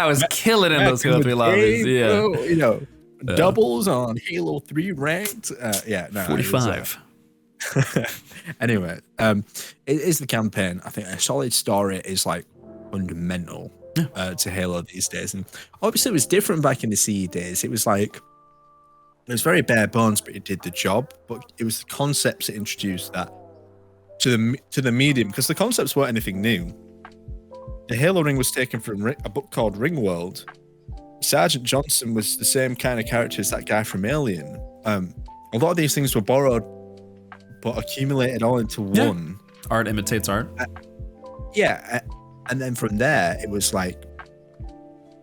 was killing in those Halo 3 lobbies. Yeah, doubles on Halo 3 ranked. 45. Anyway, it is the campaign. I think a solid story is like fundamental to Halo these days, and obviously it was different back in the CE days. It was like it was very bare bones, but it did the job. But it was the concepts that introduced that to the medium, because the concepts weren't anything new. The Halo ring was taken from a book called Ringworld. Sergeant Johnson was the same kind of character as that guy from Alien. A lot of these things were borrowed but accumulated all into one. Art imitates art. And then from there, it was like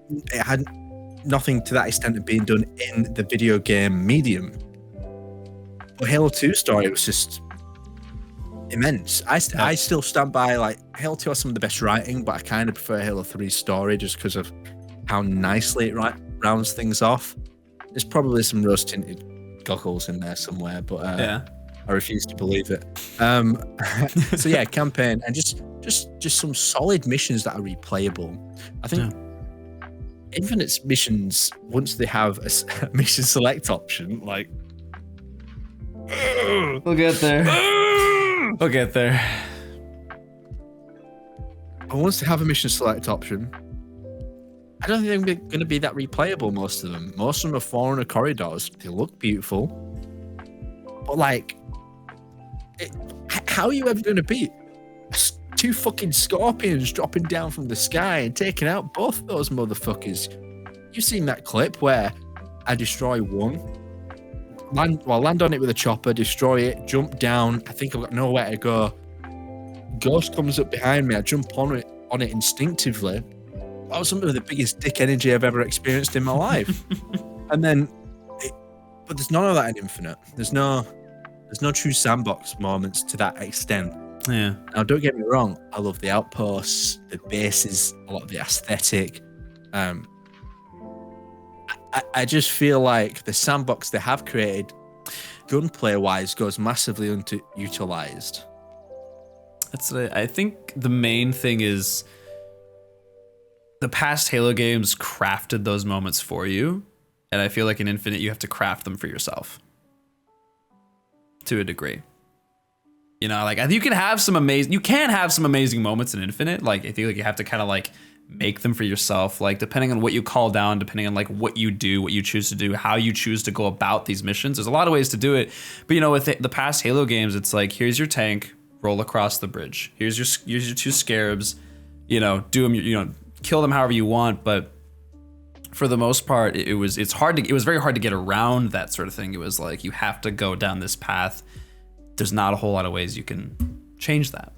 it had nothing to that extent of being done in the video game medium. But Halo 2 story was just immense. I still stand by, like, Halo 2 has some of the best writing, but I kind of prefer Halo 3's story just because of how nicely it rounds things off. There's probably some rose-tinted goggles in there somewhere, but I refuse to believe it. So yeah, campaign and just some solid missions that are replayable. I think Infinite's missions, once they have a mission select option, like we'll get there. We'll get there. And once they have a mission select option, I don't think they're going to be that replayable, most of them. Most of them are Forerunner corridors. They look beautiful. But, like, how are you ever going to beat 2 fucking scorpions dropping down from the sky and taking out both those motherfuckers? You've seen that clip where I destroy one, land on it with a chopper, destroy it, jump down. I think I've got nowhere to go. Ghost comes up behind me. I jump on it instinctively. That was some of the biggest dick energy I've ever experienced in my life. And then, but there's none of that in Infinite. There's no true sandbox moments to that extent. Yeah. Now, don't get me wrong. I love the outposts, the bases, a lot of the aesthetic. I just feel like the sandbox they have created, gunplay-wise, goes massively underutilized. I think the main thing is the past Halo games crafted those moments for you, and I feel like in Infinite you have to craft them for yourself to a degree. You know, like you can have some amazing moments in Infinite. Like I feel like you have to kind of like make them for yourself, like depending on what you call down, depending on like what you do, what you choose to do, how you choose to go about these missions. There's a lot of ways to do it, but you know, with the past Halo games, it's like, here's your tank, roll across the bridge. Here's your 2 scarabs, you know, do them, you know, kill them however you want. But for the most part, it was very hard to get around that sort of thing. It was like, you have to go down this path. There's not a whole lot of ways you can change that.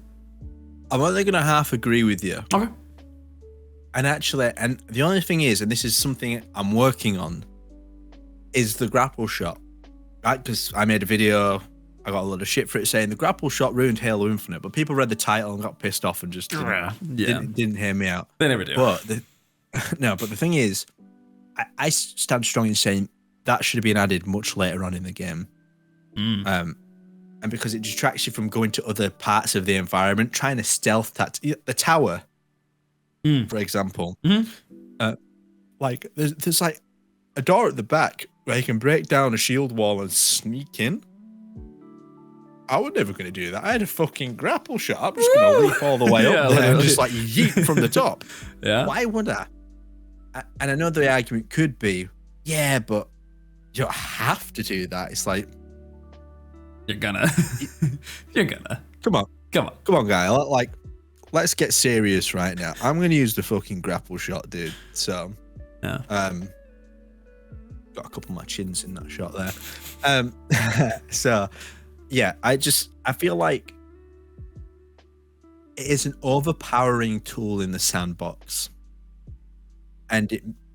I'm only gonna half agree with you. Okay. And actually, and the only thing is, and this is something I'm working on, is the grapple shot. Right? Because I made a video, I got a lot of shit for it saying the grapple shot ruined Halo Infinite, but people read the title and got pissed off and just didn't hear me out. They never do. But but the thing is, I stand strong in saying that should have been added much later on in the game. And because it distracts you from going to other parts of the environment, trying to stealth the tower, for example. Like there's like a door at the back where you can break down a shield wall and sneak in. I was never going to do that. I had a fucking grapple shot. I'm just going to leap all the way up there and just like yeet from the top. Yeah. Why would I? And I know the argument could be, yeah, but you don't have to do that. It's like, You're gonna. Come on, guy. Like, let's get serious right now. I'm going to use the fucking grapple shot, dude. So, yeah. Got a couple of my chins in that shot there. So, yeah, I feel like it is an overpowering tool in the sandbox, and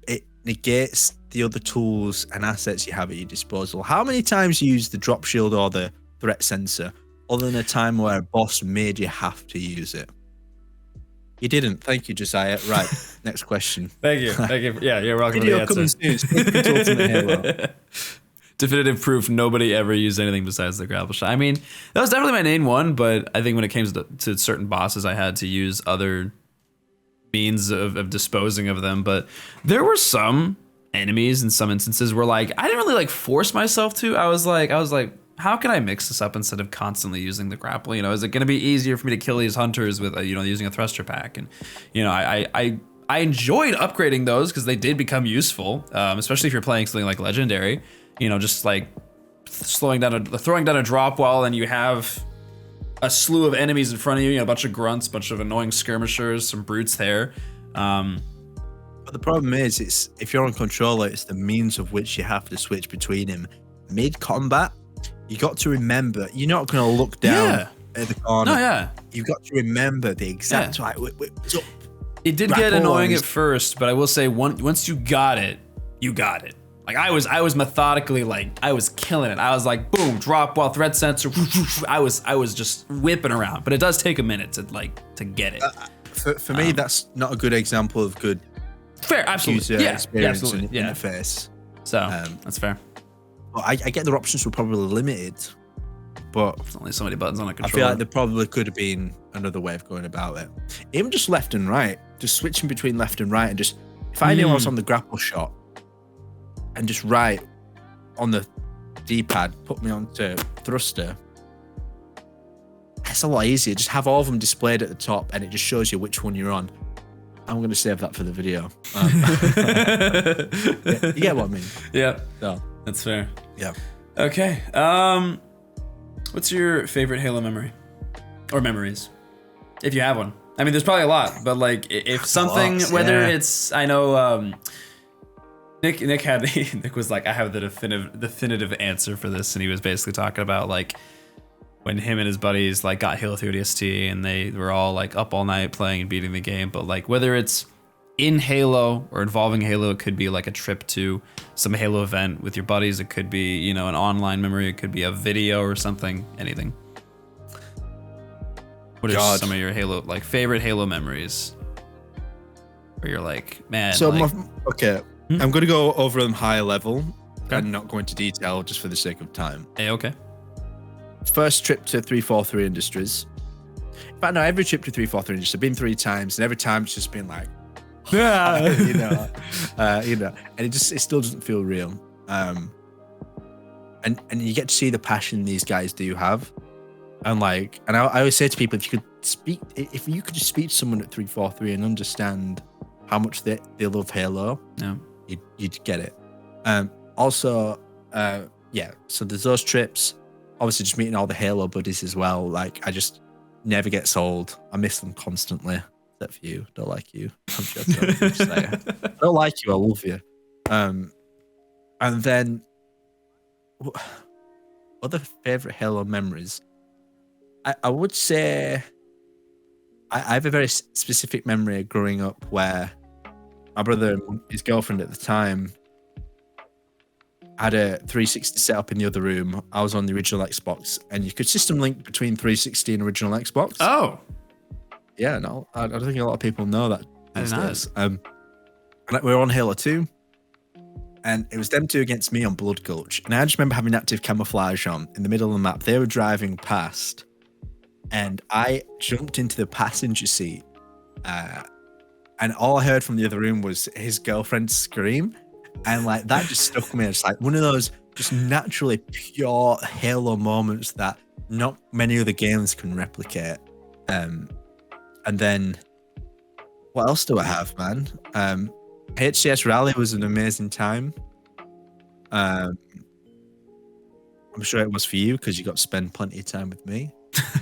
it negates the other tools and assets you have at your disposal. How many times you use the drop shield or the threat sensor, other than a time where a boss made you have to use it? You didn't. Thank you, Josiah. Right, next question. Thank you. Yeah, you're welcome. Video coming soon. Ultimate Halo. Definitive proof nobody ever used anything besides the grapple shot. I mean, that was definitely my main one, but I think when it came to certain bosses, I had to use other means of disposing of them. But there were some enemies in some instances where like I didn't really like force myself to. I was like, how can I mix this up instead of constantly using the grapple? You know, is it going to be easier for me to kill these hunters with using a thruster pack? And you know, I enjoyed upgrading those because they did become useful, especially if you're playing something like Legendary. You know, just like throwing down a drop wall, and you have a slew of enemies in front of you. You know, a bunch of grunts, a bunch of annoying skirmishers, some brutes there. But the problem is, it's if you're on controller, it's the means of which you have to switch between them. Mid combat, you got to remember you're not going to look down at the corner. No, yeah. You've got to remember the exact right. It did get annoying at first, but I will say once you got it, you got it. Like I was methodically, like I was killing it. I was like, boom, drop wall, threat sensor. I was just whipping around. But it does take a minute to get it. For me, that's not a good example of good fair, absolutely, user experience and interface. So that's fair. Well, I get their options were probably limited, but there's only so many buttons on a controller. I feel like there probably could have been another way of going about it. Even just left and right, just switching between left and right, and just if I knew I was on the grapple shot. And just right on the D-pad, put me onto thruster. That's a lot easier. Just have all of them displayed at the top, and it just shows you which one you're on. I'm going to save that for the video. Yeah, you get what I mean? Yeah, So, that's fair. yeah. Okay. What's your favorite Halo memory or memories, if you have one? I mean, there's probably a lot, but like if something, whether it's, I know, Nick was like, I have the definitive answer for this, and he was basically talking about like when him and his buddies like got Halo 3 ODST and they were all like up all night playing and beating the game. But like whether it's in Halo or involving Halo, it could be like a trip to some Halo event with your buddies. It could be, you know, an online memory. It could be a video or something, anything. What are some of your Halo, like favorite Halo memories where you're like, man. So like, I'm going to go over them high level and not go into detail just for the sake of time. Okay. First trip to 343 Industries. In fact, no, every trip to 343 Industries, I've been 3 times, and every time it's just been like, you know, and it still doesn't feel real. And you get to see the passion these guys do have. And like, and I always say to people, if you could just speak to someone at 343 and understand how much they love Halo, you'd get it. Also, so there's those trips. Obviously, just meeting all the Halo buddies as well. Like, I just never get sold. I miss them constantly. Except for you. Don't like you. I'm joking. Don't like you. I love you. And then, other favorite Halo memories. I would say I have a very specific memory of growing up where my brother and his girlfriend at the time had a 360 set up in the other room. I was on the original Xbox, and you could system link between 360 and original Xbox. Oh, yeah, no, I don't think a lot of people know that these days. And we were on Halo 2, and it was them two against me on Blood Gulch. And I just remember having active camouflage on in the middle of the map. They were driving past, and I jumped into the passenger seat, and all I heard from the other room was his girlfriend scream. And like that just stuck with me. It's like one of those just naturally pure Halo moments that not many other games can replicate. And then what else do I have, man? HCS Rally was an amazing time. I'm sure it was for you because you got to spend plenty of time with me.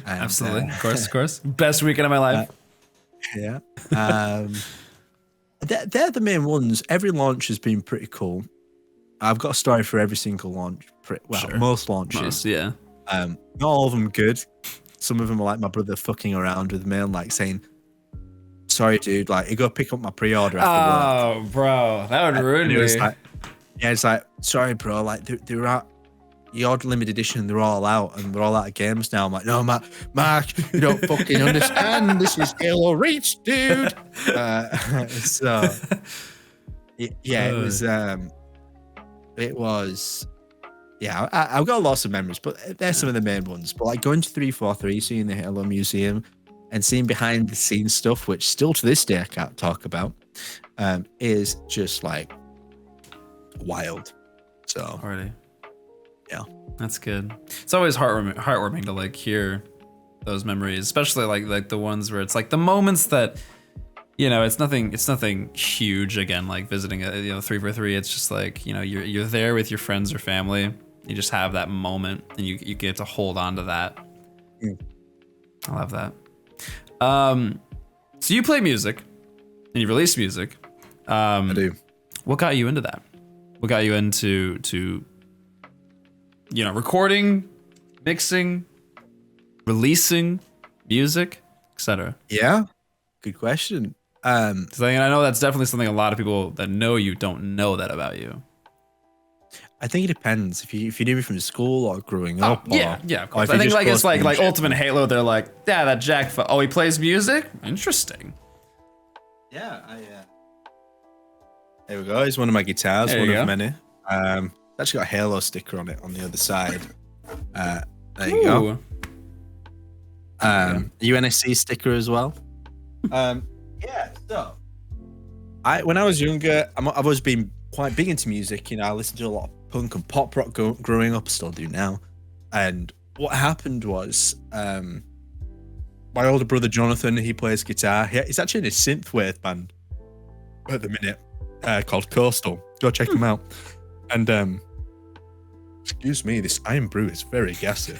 And, absolutely, of course. Best weekend of my life. Yeah. They're the main ones. Every launch has been pretty cool. I've got a story for every single launch. Most launches. Yeah. Not all of them good. Some of them are like my brother fucking around with me and like saying, "Sorry, dude. Like, you go pick up my pre-order after work." Oh, bro, that would ruin me. It's like, sorry, bro. Like, they're out. Your limited edition, they're all out, and we're all out of games now. I'm like, no, Mark, you don't fucking understand. This is Halo Reach, dude. So, yeah, it was, yeah. I've got lots of memories, but they're some of the main ones. But like going to 343, seeing the Halo Museum, and seeing behind the scenes stuff, which still to this day I can't talk about, is just like wild. So already. Yeah, that's good. It's always heartwarming to like hear those memories, especially like the ones where it's like the moments that, you know, it's nothing huge. Again, like visiting a 343, it's just like, you know, you're there with your friends or family. You just have that moment, and you get to hold on to that. I love that. So you play music, and you release music. I do. What got you into that? What got you into recording, mixing, releasing music, etc.? Yeah, good question. I know that's definitely something a lot of people that know you don't know that about you. I think it depends if you knew me from school or growing up. Yeah, of course. I think like it's like Ultimate Halo. They're like, yeah, that Jack. Oh, he plays music. Interesting. Yeah, there we go. It's one of my guitars, one of many. It's actually got a Halo sticker on it on the other side. There you go. UNSC sticker as well. Yeah. So, when I was younger, I've always been quite big into music. You know, I listened to a lot of punk and pop rock growing up. Still do now. And what happened was, my older brother Jonathan, he plays guitar. He's actually in a synthwave band. at the minute called Coastal. Go check them out. And excuse me, this Iron Brew is very gassy.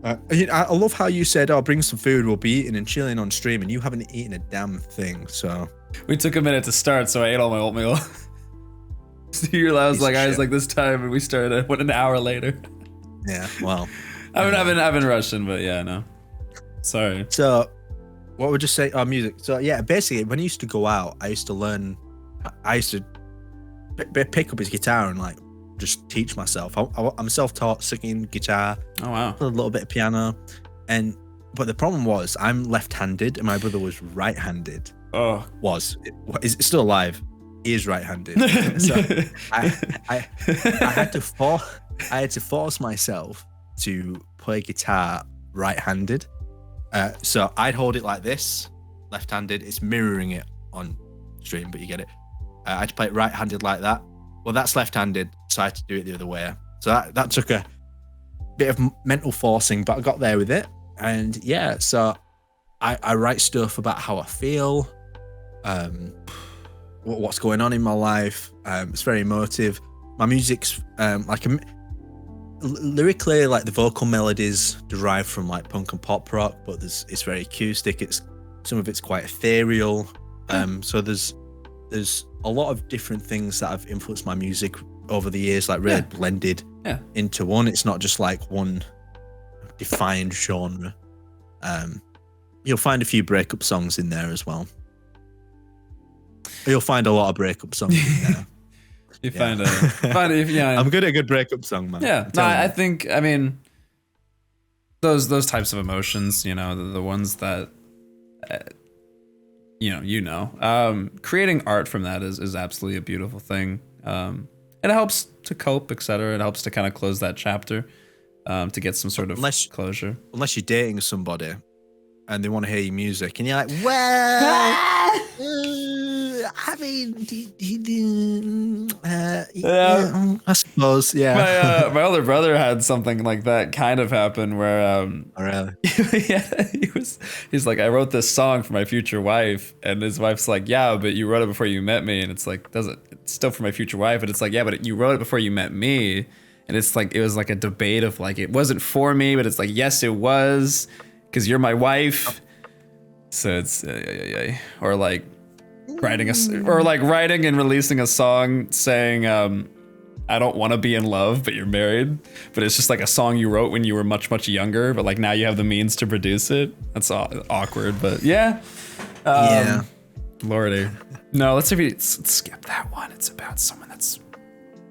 I love how you said, "Oh, bring some food. We'll be eating and chilling on stream," and you haven't eaten a damn thing. So we took a minute to start, so I ate all my oatmeal. So I was like this time, and we started an hour later. Yeah, well, I've been rushing, but yeah, no. Sorry. So, what would you say? Oh, music. So yeah, basically, when I used to go out, I used to learn. I used to pick up his guitar and like just teach myself. I'm self-taught singing guitar. Oh wow. A little bit of piano, but the problem was I'm left-handed and my brother was right-handed. Oh, Is still alive. He is right-handed. So I had to force myself to play guitar right-handed. So I'd hold it like this, left-handed. It's mirroring it on stream, but you get it. I had to play it right-handed like that. Well, that's left-handed, so I had to do it the other way. So that took a bit of mental forcing, but I got there with it. And yeah, so I write stuff about how I feel, what's going on in my life. It's very emotive. My music's lyrically, like the vocal melodies derive from like punk and pop rock, but it's very acoustic. Some of it's quite ethereal. So there's a lot of different things that have influenced my music over the years, like really blended into one. It's not just like one defined genre. You'll find a few breakup songs in there as well. You'll find a lot of breakup songs in there. I'm good at a good breakup song, man. Yeah, no, I think, I mean, those types of emotions, the ones that, creating art from that is absolutely a beautiful thing. It helps to cope, etc. It helps to kind of close that chapter, to get some sort of closure. Unless you're dating somebody and they want to hear your music and you're like, well, I mean, I suppose, yeah. My older brother had something like that kind of happen where, oh, really? Yeah, he's like, I wrote this song for my future wife, and his wife's like, yeah, but you wrote it before you met me, and it's like, it's still for my future wife, but it's like, yeah, but you wrote it before you met me, and it's like, it was like a debate of like, it wasn't for me, but it's like, yes, it was, because you're my wife. So it's or like writing and releasing a song saying, I don't want to be in love, but you're married. But it's just like a song you wrote when you were much, much younger, but like now you have the means to produce it. That's awkward, but yeah. Yeah. Lordy. No, let's skip that one. It's about someone that's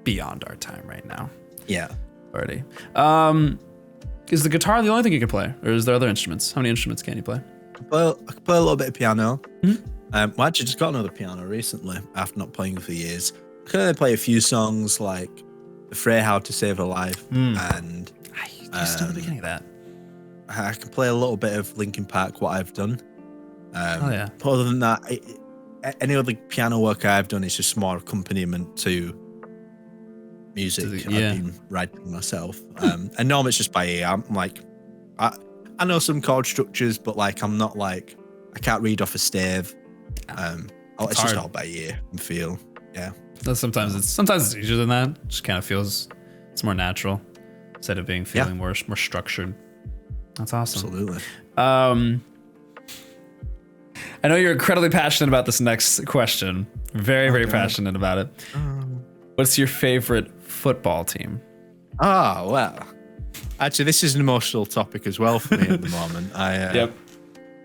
beyond our time right now. Yeah. Lordy. Is the guitar the only thing you can play? Or is there other instruments? How many instruments can you play? I can play a little bit of piano. Mm-hmm. I actually just got another piano recently after not playing for years. I can only play a few songs like Afraid How to Save a Life and still at the beginning of that. I can play a little bit of Linkin Park, What I've Done. But other than that, any other piano work I've done is just more accompaniment to music I've been writing myself. And normally it's just by ear. I'm like, I know some chord structures, but like I'm not like, I can't read off a stave. It's just all by ear and feel. Yeah. Sometimes it's easier than that. It just kind of feels it's more natural instead of feeling more structured. That's awesome. Absolutely. I know you're incredibly passionate about this next question. Very, very passionate about it. What's your favorite football team? Oh, well. Actually, this is an emotional topic as well for me at the moment. Yep.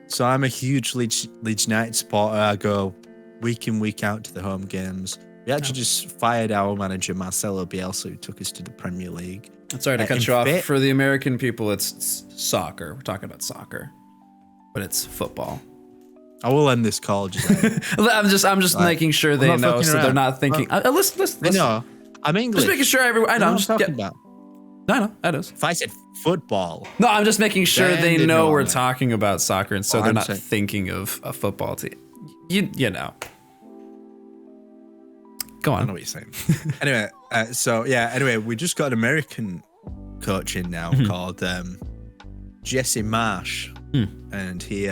So I'm a huge Leeds United supporter. I go week in, week out to the home games. We actually just fired our manager, Marcelo Bielsa, who took us to the Premier League. Sorry to cut you off. For the American people, it's soccer. We're talking about soccer, but it's football. I will end this call. I'm just making sure they know, so they're not thinking. Listen. No, I'm English. Just making sure everyone. I know. I'm just talking about. No, I know. I know. If I said football. No, I'm just making sure they know we're talking about soccer, and so they're not thinking of a football team. You know. Go on. I know what you're saying. Anyway, we just got an American coach in now called Jesse Marsh, and he.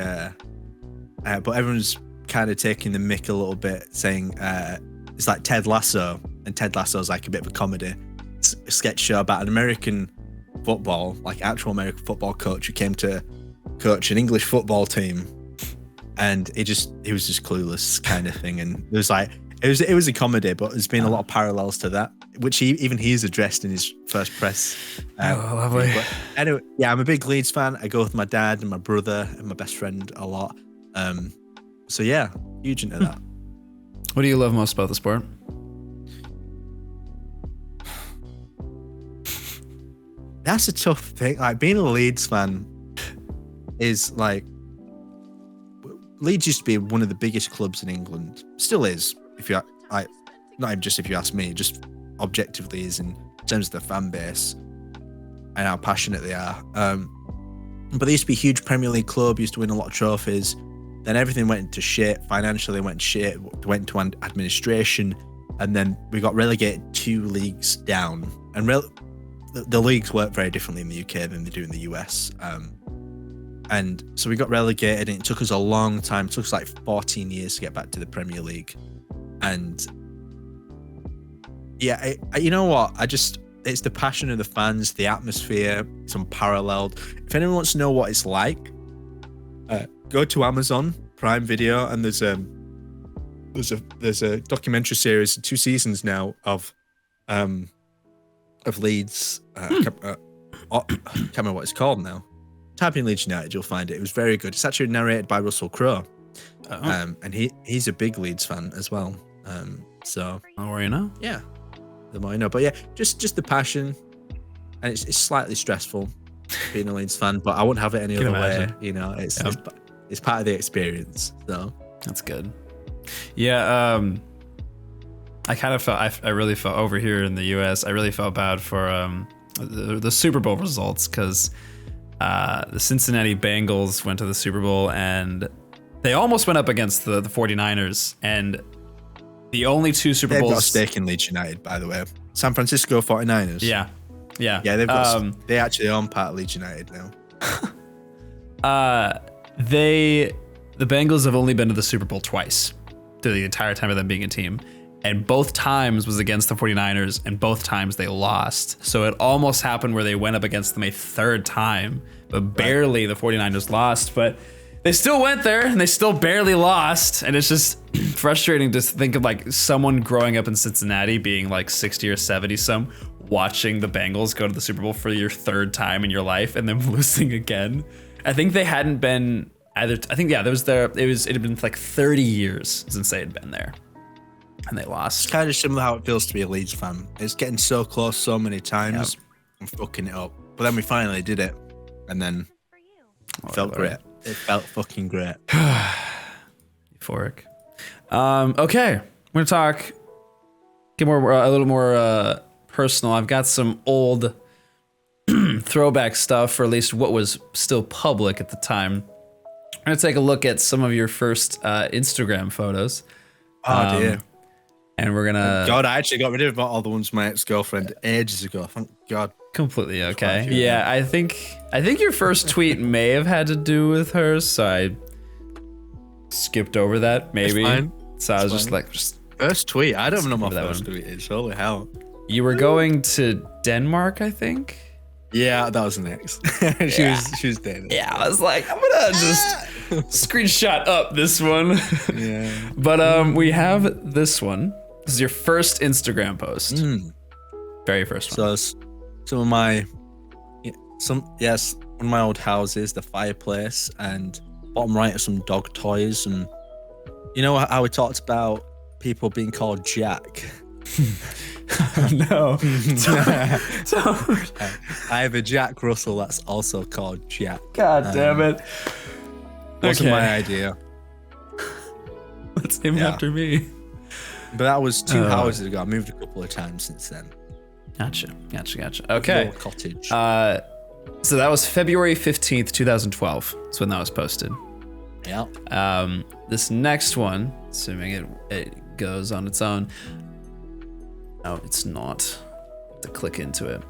But everyone's kind of taking the mick a little bit, saying it's like Ted Lasso, and Ted Lasso's like a bit of a comedy sketch show about an American football, like actual American football coach who came to coach an English football team, and he was just clueless kind of thing. And it was like it was a comedy, but there's been a lot of parallels to that, which he's addressed in his first press. Lovely. But anyway, yeah, I'm a big Leeds fan. I go with my dad and my brother and my best friend a lot. So yeah, huge into that. What do you love most about the sport? That's a tough thing. Like, being a Leeds fan is like, Leeds used to be one of the biggest clubs in England. Still is, if you like, not even just if you ask me, just objectively is in terms of the fan base and how passionate they are. But they used to be a huge Premier League club, used to win a lot of trophies. Then everything went into shit. Financially went shit, went to administration, and then we got relegated 2 leagues down. And the leagues work very differently in the UK than they do in the US. And so we got relegated, and it took us a long time. It took us like 14 years to get back to the Premier League. And yeah, you know what? It's the passion of the fans, the atmosphere. It's unparalleled. If anyone wants to know what it's like, go to Amazon Prime Video, and there's a documentary series, 2 seasons now of Leeds. I can't remember what it's called now. Type in Leeds United, you'll find it. It was very good. It's actually narrated by Russell Crowe, and he's a big Leeds fan as well. So The more you know. yeah, the more you know. But yeah, just the passion, and it's slightly stressful being a Leeds fan, but I wouldn't have it any other way. You know, it's part of the experience. So that's good. Yeah, I kind of felt I really felt over here in the US. I really felt bad for the Super Bowl results, because the Cincinnati Bengals went to the Super Bowl and they almost went up against the 49ers, and the only 2 Super they've Bowls. got a stake in Leeds United, by the way. San Francisco 49ers. Yeah. They've got. They actually own part of Leeds United now. The Bengals have only been to the Super Bowl twice through the entire time of them being a team. And both times was against the 49ers, and both times they lost. So it almost happened where they went up against them a 3rd time, but barely the 49ers lost. But they still went there, and they still barely lost. And it's just frustrating to think of like someone growing up in Cincinnati being like 60 or 70 some, watching the Bengals go to the Super Bowl for your 3rd time in your life and then losing again. I think they hadn't been either. I think, yeah, it had been like 30 years since they had been there, and they lost. It's kind of similar how it feels to be a Leeds fan. It's getting so close so many times and fucking it up. But then we finally did it, and then it felt great. It felt fucking great. Euphoric. Okay, I'm gonna talk. Get a little more personal. I've got some old throwback stuff, or at least what was still public at the time. I'm gonna take a look at some of your first Instagram photos. Oh dear. And we're gonna. God, I actually got rid of all the ones from my ex-girlfriend ages ago. Thank God. Completely okay. Yeah, I think your first tweet may have had to do with her, so I skipped over that. Maybe. So I was just like, first tweet. I don't know what my first tweet is. Holy hell. You were going to Denmark, I think. Yeah, that was next. She was dead. Yeah, I was like, I'm gonna just screenshot up this one. Yeah. But we have this one. This is your first Instagram post. Very first one. So some of my one of my old houses, the fireplace, and bottom right are some dog toys, and you know how we talked about people being called Jack. No. I have a Jack Russell that's also called Jack. God damn it. Wasn't my idea. It's named after me. But that was 2 houses ago. I moved a couple of times since then. Gotcha. Okay. Little cottage. So that was February 15th, 2012. That's when that was posted. Yeah. This next one, assuming it goes on its own. No, it's not. I have to click into it.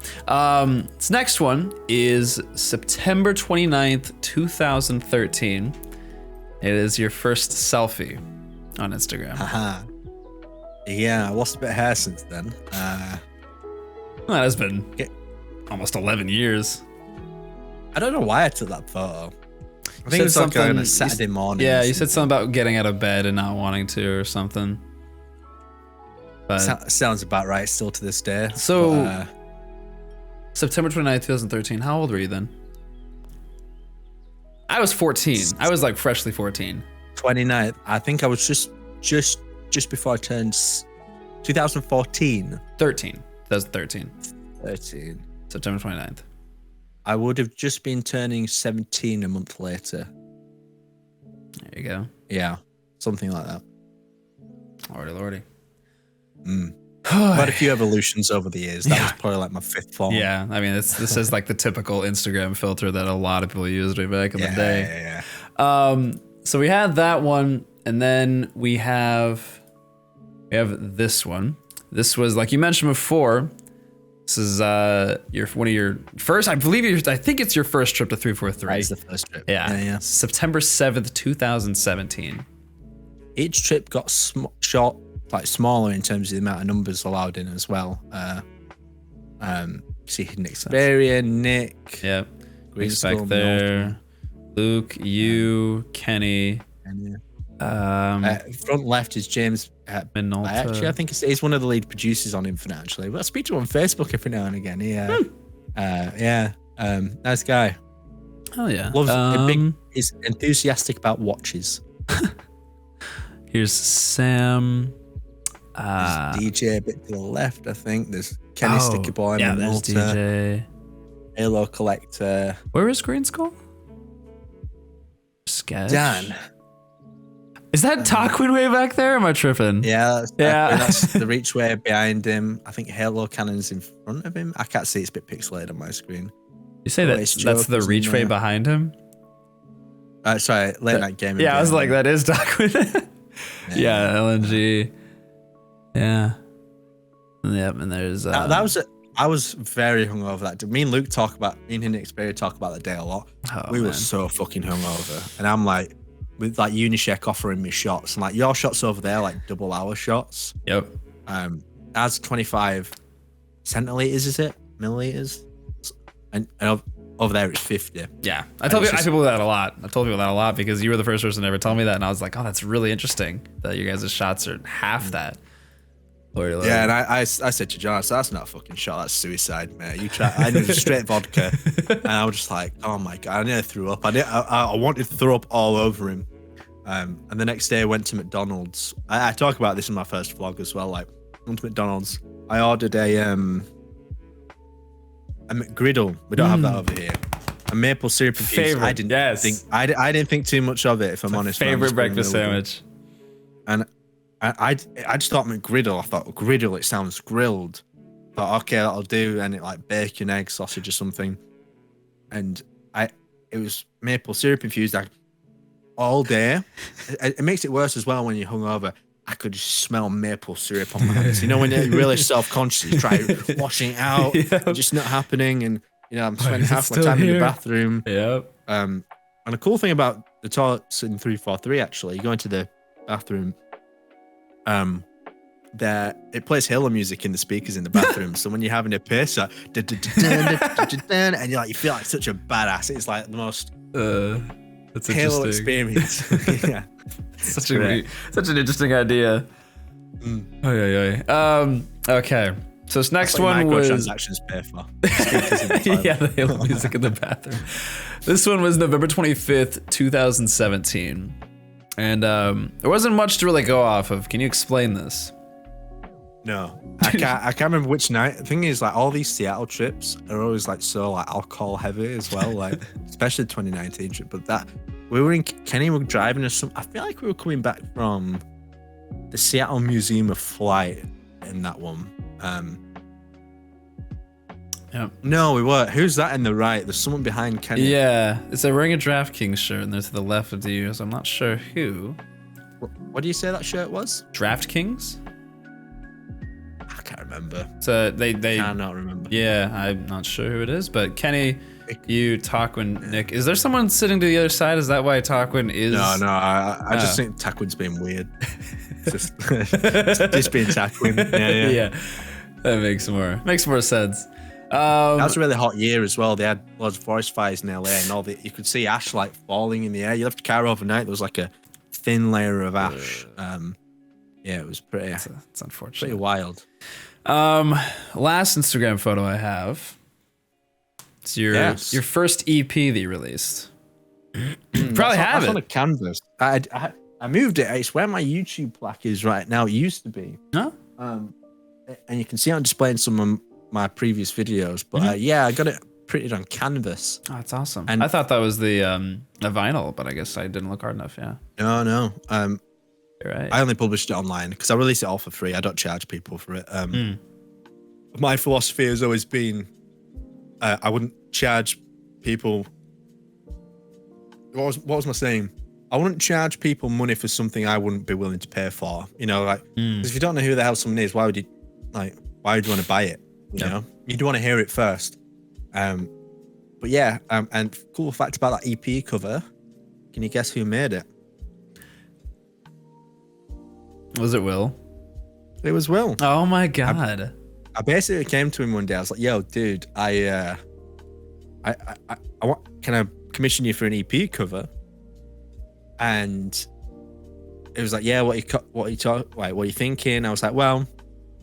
This next one is September 29th, 2013. It is your first selfie on Instagram. Haha. Yeah, I lost a bit of hair since then. Well, that has been almost 11 years. I don't know why I took that photo. I You think it's said like on something- a Saturday morning. Yeah, you said something about getting out of bed and not wanting to or something. But Sounds about right still to this day. So- But, September 29th, 2013. How old were you then? I was 14. I was like freshly 14. 29th, I think I was just before I turned 2014. 13. 2013. 13. September 29th. I would have just been turning 17 a month later. There you go. Yeah, something like that. Lordy. I've had a few evolutions over the years. That was probably like my fifth form. Yeah, I mean, this is like the typical Instagram filter that a lot of people used way back in the day. Yeah. So we had that one, and then we have this one. This was, like you mentioned before, this is one of your first, I think it's your first trip to 343. That is the first trip. Yeah. September 7th, 2017. Each trip got smaller in terms of the amount of numbers allowed in as well. See Hidden Experience, Nick. Yep. Green Nick's back Skull, there. Luke, you, Kenny. Front left is James Minolta. I think he's one of the lead producers on Infinite, actually. But I speak to him on Facebook every now and again. Nice guy. Oh yeah. Loves he's enthusiastic about watches. Here's Sam. There's DJ a bit to the left, I think. There's Kenny Sticky Boy, yeah, there's Minolta, DJ. Halo Collector. Where is Green Skull? Sketch. Dan. Is that Tarquin way back there? Or am I tripping? Yeah, Yeah. that's the Reachway behind him. I think Halo Cannon's in front of him. I can't see, it's a bit pixelated on my screen. You say that's the Reachway behind him? Sorry, Late Night Gaming. Yeah, I was like, that is Tarquin. Yeah, LNG. Yeah. Yep, and there's I was very hungover that day. Me and Luke me and Hidden Experience talk about the day a lot. We were so fucking hungover. And I'm like, with like Unicheck offering me shots. And like, your shots over there, like double hour shots. Yep. That's 25 centiliters, is it? Milliliters? And over there it's 50. Yeah. I told people that a lot. I told people that a lot because you were the first person to ever tell me that. And I was like, oh, that's really interesting that you guys' shots are half that. Yeah, and I said to John, so that's not a fucking shot, that's suicide, mate. You try. I needed straight vodka, and I was just like, oh my god, I nearly threw up. I wanted to throw up all over him. And the next day I went to McDonald's. I talk about this in my first vlog as well. Like, I went to McDonald's. I ordered a McGriddle. We don't have that over here. A maple syrup infused. I didn't think too much of it, if I'm honest. Favorite breakfast sandwich. And I just thought McGriddle. I thought griddle, it sounds grilled. Thought, okay, that'll do. And it like bacon, egg, sausage or something. And it was maple syrup infused all day. It makes it worse as well when you're hungover. I could just smell maple syrup on my hands. You know, when you're really self-conscious, you try washing it out, just not happening. And, you know, I'm spending half my time in the bathroom. Yep. And the cool thing about the toilets in 343, actually, you go into the bathroom, it plays Halo music in the speakers in the bathroom. So when you're having a piss, and you feel like such a badass. It's like the most that's Halo experience. Yeah, such an interesting idea. Okay. So this next one was microtransactions pay for. Speakers in the toilet. yeah, the Halo music in the bathroom. This one was November 25th, 2017. And there wasn't much to really go off of. Can you explain this? No, I can't remember which night. The thing is, like, all these Seattle trips are always like so like alcohol heavy as well, like especially the 2019 trip. But that we were in Kenny were driving us I feel like we were coming back from the Seattle Museum of Flight in that one. Yeah. No, we weren't. Who's that in the right? There's someone behind Kenny. Yeah, it's a wearing a DraftKings shirt, and they're to the left of you, so I'm not sure who. What do you say that shirt was? DraftKings? I can't remember. So they cannot remember. Yeah, I'm not sure who it is, but Kenny. you, Tarquin, Nick. Is there someone sitting to the other side? Is that why Tarquin is? No, I just think Tarquin's being weird. just being Tarquin. Yeah. That makes more sense. That was a really hot year as well. They had lots of forest fires in LA, and you could see ash like falling in the air. You left your car overnight. There was like a thin layer of ash. It was pretty. It's unfortunate. Pretty wild. Last Instagram photo I have. It's your first EP that you released. Probably have it on a canvas. I moved it. It's where my YouTube plaque is right now. It used to be. Huh? And you can see on display in some of my previous videos. But I got it printed on canvas. Oh, that's awesome. And I thought that was the vinyl, but I guess I didn't look hard enough. Yeah. No. You're right. I only published it online because I release it all for free. I don't charge people for it. My philosophy has always been I wouldn't charge people. What was my saying? I wouldn't charge people money for something I wouldn't be willing to pay for. You know, like, because if you don't know who the hell someone is, why would you want to buy it? You know, you'd want to hear it first. And cool fact about that EP cover. Can you guess who made it? Was it Will? It was Will. Oh my God. I basically came to him one day. I was like, "Yo, dude, I want, can I commission you for an EP cover?" And it was like, "Yeah, what are you thinking?" I was like, "Well,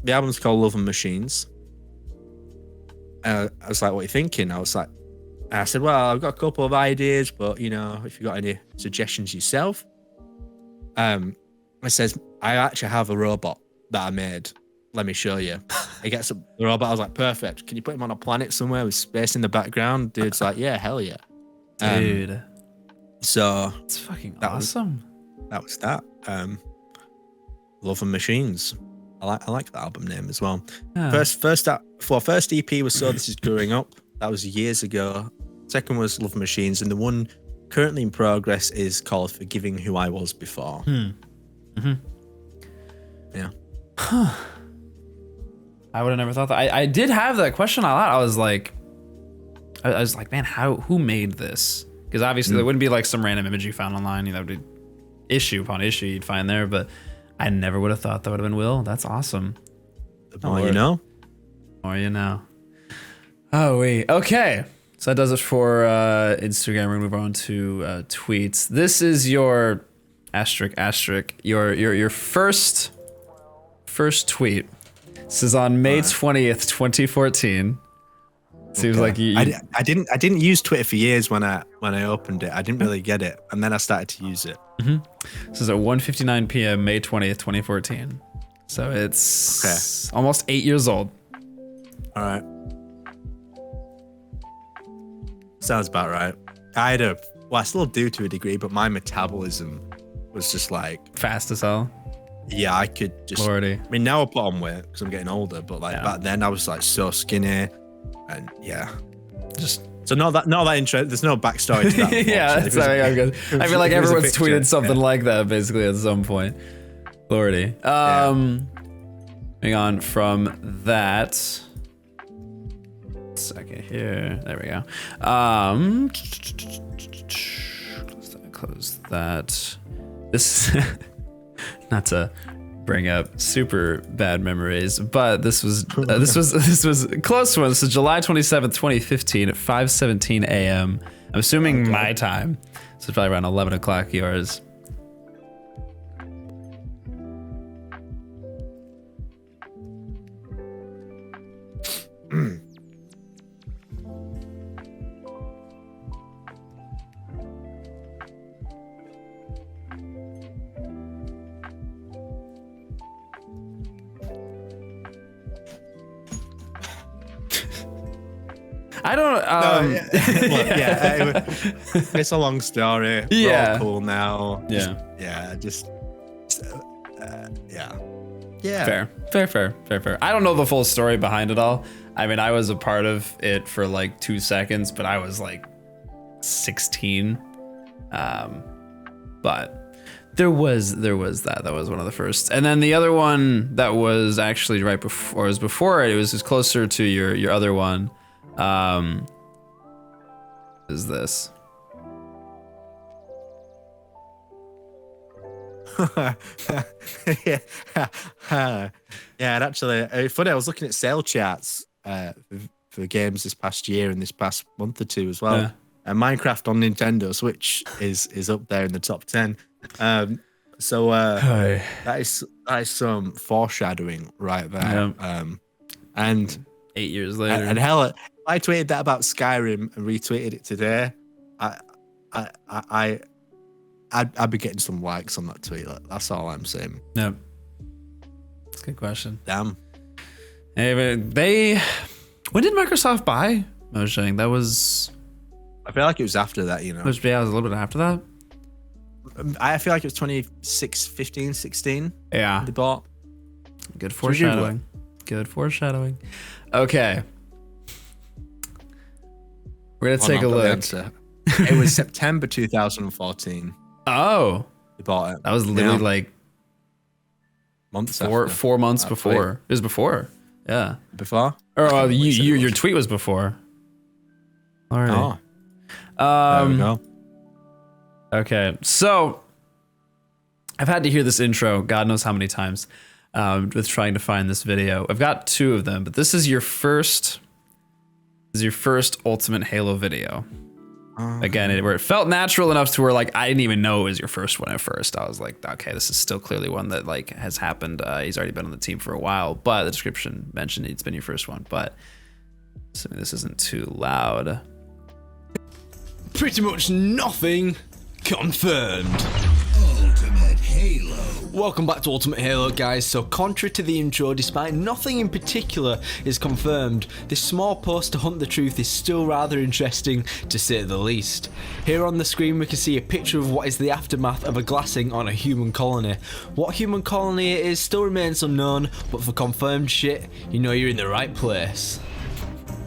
the album's called Love and Machines." I was like, "What are you thinking?" I said, "Well, I've got a couple of ideas, but you know, if you've got any suggestions yourself." It says, "I actually have a robot that I made. Let me show you." He gets the robot. I was like, "Perfect. Can you put him on a planet somewhere with space in the background?" Dude's like, "Yeah, hell yeah." Dude. So it's fucking awesome. That was that. Love and Machines. I like that album name as well. Yeah. First EP was So This Is Growing Up. That was years ago. Second was Love and Machines, and the one currently in progress is called Forgiving Who I Was Before. Yeah. Huh. I would have never thought that. I did have that question a lot. I was like, man, who made this? Because obviously there wouldn't be like some random image you found online. You know, would be issue upon issue you'd find there. But I never would have thought that would have been Will. That's awesome. The more you know. The more you know. Oh, wait. Okay. So that does it for Instagram. We're gonna move on to tweets. This is your your first tweet. This is on May 20th, 2014. Seems like you I didn't use Twitter for years when I opened it. I didn't really get it, and then I started to use it. This is at 1:59 p.m. May 20th, 2014. So it's almost 8 years old. All right. Sounds about right. I still do to a degree, but my metabolism was just like fast as hell. Yeah, I could just. Lordy. I mean, now I put on weight because I'm getting older, but back then I was like so skinny, and just so not that interesting. There's no backstory to that. Yeah, that's I feel like everyone's tweeted something like that basically at some point. Lordy. Moving on from that. Second here. There we go. Close that. This not to bring up super bad memories, but this was a close one. This is July 27th, 2015 at 5:17 a.m. I'm assuming my time. So it's probably around 11 o'clock yours. I don't. It's a long story. We're all cool now. Fair. I don't know the full story behind it all. I mean, I was a part of it for like 2 seconds, but I was like 16. But there was that. That was one of the first. And then the other one that was actually right before, it was closer to your other one. is this? Yeah, and actually, it's funny. I was looking at sale charts for games this past year and this past month or two as well. Yeah. And Minecraft on Nintendo Switch is up there in the top 10. So that is some foreshadowing right there. Yeah. And 8 years later. and hell, I tweeted that about Skyrim and retweeted it today. I'd be getting some likes on that tweet. That's all I'm saying. Yep. That's a good question. Damn. Hey, but when did Microsoft buy Mojang? That was. I feel like it was after that, you know. It was a little bit after that. I feel like it was 15, 16. Yeah. They bought. Good foreshadowing. Good foreshadowing. Okay. We're going to take a look. It was September 2014. Oh. They bought it. That was literally like months four months before. It was before. Yeah. Before? Or your tweet was before. All right. There we go. Okay. So I've had to hear this intro God knows how many times with trying to find this video. I've got 2 of them, but this is your first Ultimate Halo video. Again, where it felt natural enough to where like I didn't even know it was your first one at first. I was like, okay, this is still clearly one that like has happened. He's already been on the team for a while, but the description mentioned it's been your first one. But assuming this isn't too loud. Pretty much nothing confirmed. Ultimate Halo. Welcome back to Ultimate Halo, guys. So contrary to the intro, despite nothing in particular is confirmed, this small post to hunt the truth is still rather interesting, to say the least. Here on the screen we can see a picture of what is the aftermath of a glassing on a human colony. What human colony it is still remains unknown, but for confirmed shit, you know you're in the right place.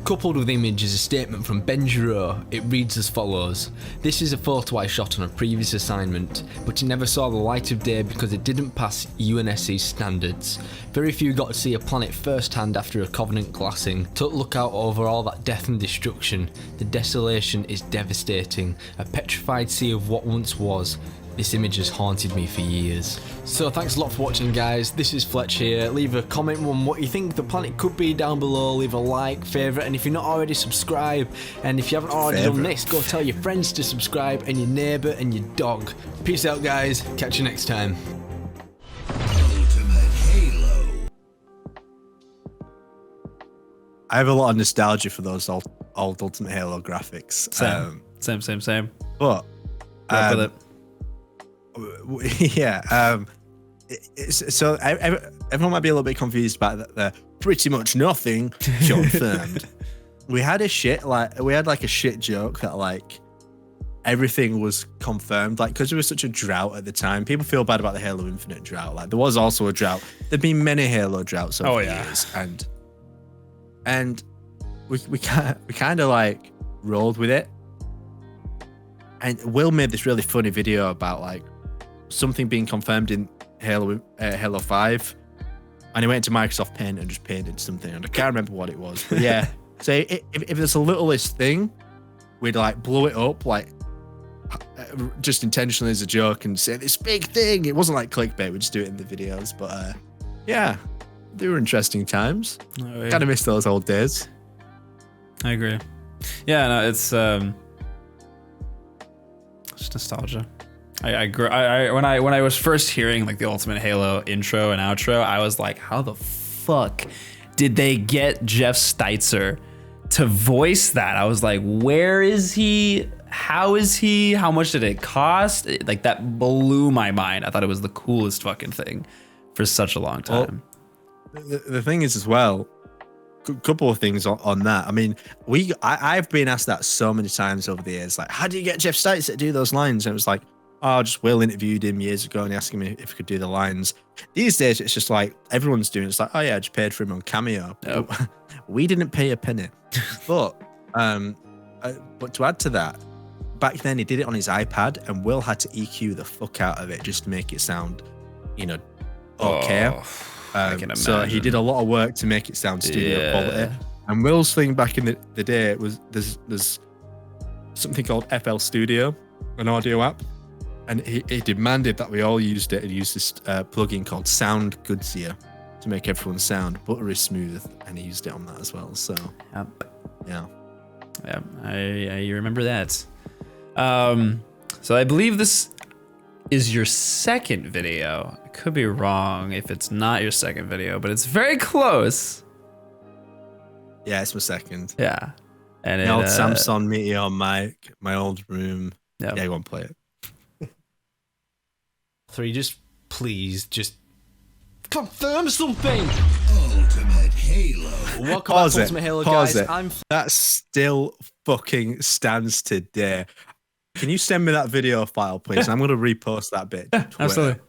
Coupled with the image is a statement from Ben Giro. It reads as follows: "This is a photo I shot on a previous assignment, but it never saw the light of day because it didn't pass UNSC standards. Very few got to see a planet firsthand after a Covenant glassing. Took look out over all that death and destruction. The desolation is devastating. A petrified sea of what once was. This image has haunted me for years." So thanks a lot for watching, guys. This is Fletch here. Leave a comment on what you think the planet could be down below. Leave a like, favourite, and if you're not already, subscribe. And if you haven't already done this, go tell your friends to subscribe, and your neighbour and your dog. Peace out, guys. Catch you next time. Ultimate Halo. I have a lot of nostalgia for those old Ultimate Halo graphics. Same. But Rock with it. yeah. So everyone might be a little bit confused about the pretty much nothing confirmed. we had a shit joke that like everything was confirmed, like because there was such a drought at the time. People feel bad about the Halo Infinite drought. Like there was also a drought. There'd been many Halo droughts over the years, and we kind of like rolled with it. And Will made this really funny video about like something being confirmed in Halo 5, and he went to Microsoft Paint and just painted something, and I can't remember what it was. But yeah, so if there's a littlest thing, we'd like blow it up like just intentionally as a joke and say this big thing. It wasn't like clickbait; we just do it in the videos. But yeah, they were interesting times. Oh, yeah. Kind of miss those old days. I agree. Yeah, no, it's nostalgia. When I was first hearing like the Ultimate Halo intro and outro, I was like, how the fuck did they get Jeff Steitzer to voice that? I was like, where is he? How is he? How much did it cost? Like that blew my mind. I thought it was the coolest fucking thing for such a long time. Well, the thing is as well, couple of things on that. I mean, I've been asked that so many times over the years, like, how do you get Jeff Steitzer to do those lines? And it was like, oh, just Will interviewed him years ago and asking me if he could do the lines. These days, it's just like everyone's doing it. It's like, oh yeah, I just paid for him on Cameo. Yep. We didn't pay a penny. But to add to that, back then he did it on his iPad, and Will had to EQ the fuck out of it just to make it sound, okay. I can So he did a lot of work to make it sound studio quality. And Will's thing back in the day was there's something called FL Studio, an audio app, and he demanded that we all used it and used this plugin called Sound Goodsier to make everyone sound buttery smooth, and he used it on that as well. So Yep. yeah. Yeah, I remember that. So I believe this is your second video. I could be wrong if it's not your second video, but it's very close. Yeah, it's my second. Yeah. And The old Samsung Meteor mic, my old room. Yep. Yeah, you want to play it. 3, just please, just confirm something. Ultimate Halo. Welcome back to Ultimate Halo, guys. It. I'm That still fucking stands today. Can you send me that video file, please? I'm going to repost that bit. to Twitter. absolutely.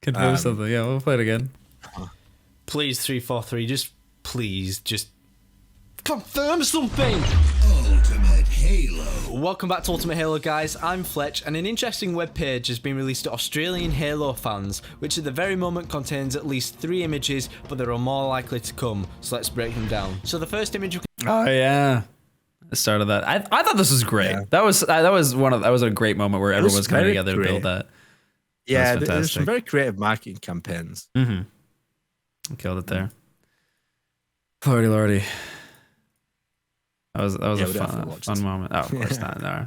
Confirm something. Yeah, we'll play it again. please 343, just please, just confirm something. Ultimate Halo. Welcome back to Ultimate Halo, guys. I'm Fletch, and an interesting webpage has been released to Australian Halo fans, which at the very moment contains at least 3 images, but there are more likely to come, so let's break them down. So the first image... Oh yeah, the start of that. I thought this was great. Yeah. That was a great moment where everyone was coming very together to build great. that. Yeah, That's there's some fantastic. very creative marketing campaigns. Killed it there. Lordy. That was Yeah, a we'd have to watch fun it. moment. Oh, of course not. No.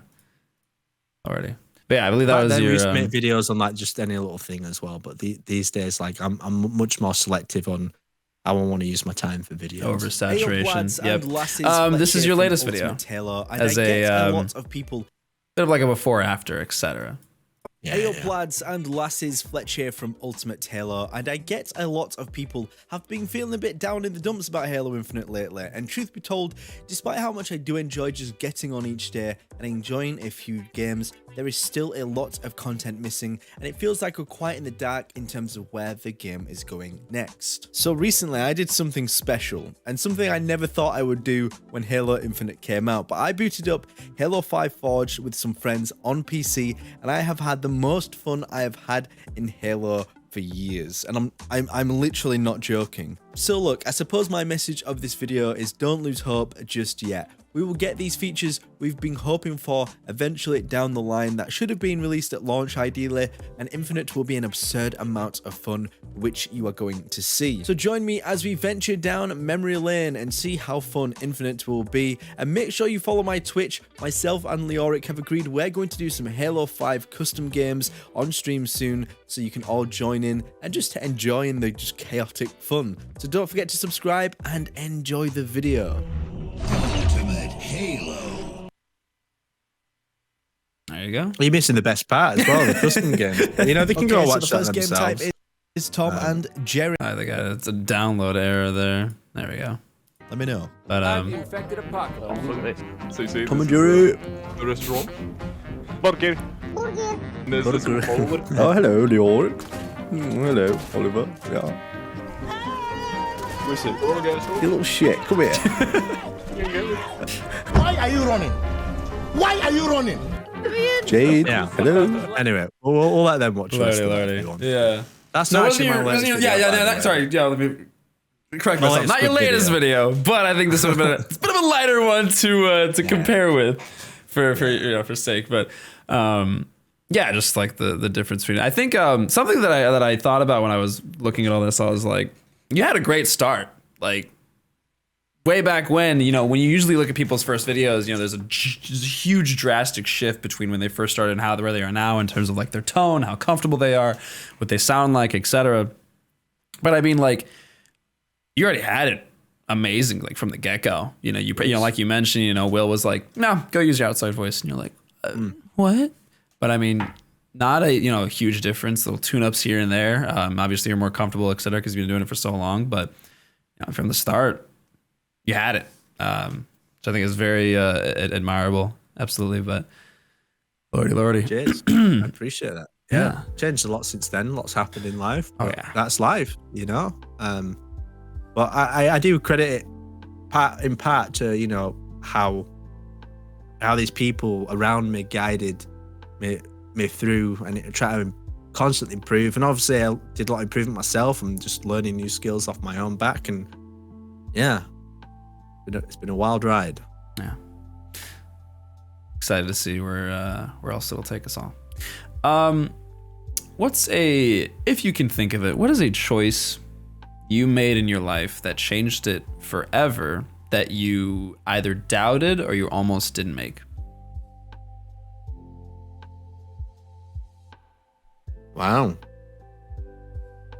Already. But yeah, I believe that Back was then we your. used to make videos on like just any little thing as well, but these days, like I'm much more selective on how I want to use my time for videos. Oversaturation. lads Yep. and lasses, This is Fletch your here latest from video. Ultimate Halo, and As I get a, a lot of people. Bit of like a before, after, etc. Hey up lads and lasses, Fletch here from Ultimate Halo, and I get a lot of people have been feeling a bit down in the dumps about Halo Infinite lately, and truth be told, despite how much I do enjoy just getting on each day and enjoying a few games, there is still a lot of content missing, and it feels like we're quite in the dark in terms of where the game is going next. So recently I did something special, and something I never thought I would do when Halo Infinite came out, but I booted up Halo 5 Forge with some friends on PC, and I have had the most fun I have had in Halo for years, and I'm literally not joking. So look, I suppose my message of this video is don't lose hope just yet. We will get these features we've been hoping for eventually down the line that should have been released at launch ideally, and Infinite will be an absurd amount of fun which you are going to see. So join me as we venture down memory lane and see how fun Infinite will be, and make sure you follow my Twitch. Myself and Leoric have agreed we're going to do some Halo 5 custom games on stream soon, so you can all join in and just enjoying the just chaotic fun. So don't forget to subscribe and enjoy the video. Ultimate Halo. There you go. You're missing the best part as well, the custom game. You know, they can go so watch the first that game type themselves. is Tom and Jerry. I think it's a download error there. There we go. Let me know. But Infected apocalypse. Look at this. So you see, Tom this and Jerry. is the restaurant. Burger. And there's this Oliver. Oh, hello, Leoric. Hello, Oliver. Yeah. Listen, burger. You little shit. Come here. Why are you running? Why are you running? Jade. Yeah. Hello. Anyway, we'll let them watch the rest of that if you want. Yeah. That's No, not wasn't actually your, my latest wasn't your, video, yeah, by the that, way. sorry, yeah, let me correct My myself. Not your latest latest video, but I think this would have been it's a bit of a lighter one to compare with for for sake. But yeah, just like the difference between. I think something that I thought about when I was looking at all this, I was like, you had a great start, like way back when, when you usually look at people's first videos, there's a huge drastic shift between when they first started and where they are now in terms of like their tone, how comfortable they are, what they sound like, etc. But I mean, like, you already had it amazing, like from the get-go. Like you mentioned, Will was like, no, go use your outside voice. And you're like, what? But I mean, not a huge difference, little tune-ups here and there. Obviously you're more comfortable, etc., because you've been doing it for so long. But from the start, you had it, which I think is very admirable. Absolutely. But lordy. Cheers. I appreciate that. Yeah. Changed a lot since then. Lots happened in life. Oh, but yeah. That's life, But I do credit it in part to, how these people around me guided me through and try to constantly improve. And obviously I did a lot of improvement myself and just learning new skills off my own back. And yeah, it's been a wild ride. Yeah. Excited to see where else it'll take us all. If you can think of it, what is a choice you made in your life that changed it forever that you either doubted or you almost didn't make? Wow.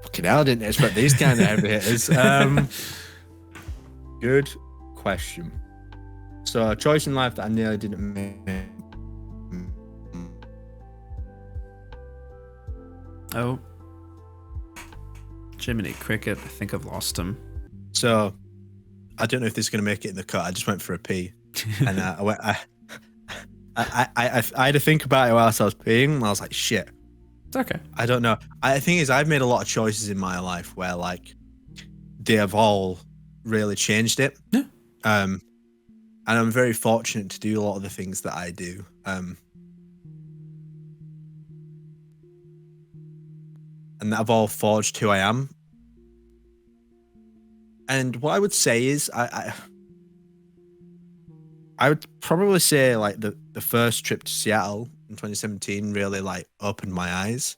Fucking hell, I didn't expect these kind of heavy hitters. Good question. So, a choice in life that I nearly didn't make. Oh. Jiminy Cricket, I think I've lost him. So, I don't know if this is going to make it in the cut. I just went for a pee. And I had to think about it whilst I was peeing. And I was like, shit. It's okay. I don't know. The thing is, I've made a lot of choices in my life where, like, they have all really changed it. Yeah. And I'm very fortunate to do a lot of the things that I do. And that have all forged who I am. And what I would say is, I would probably say, like, the first trip to Seattle in 2017 really, like, opened my eyes.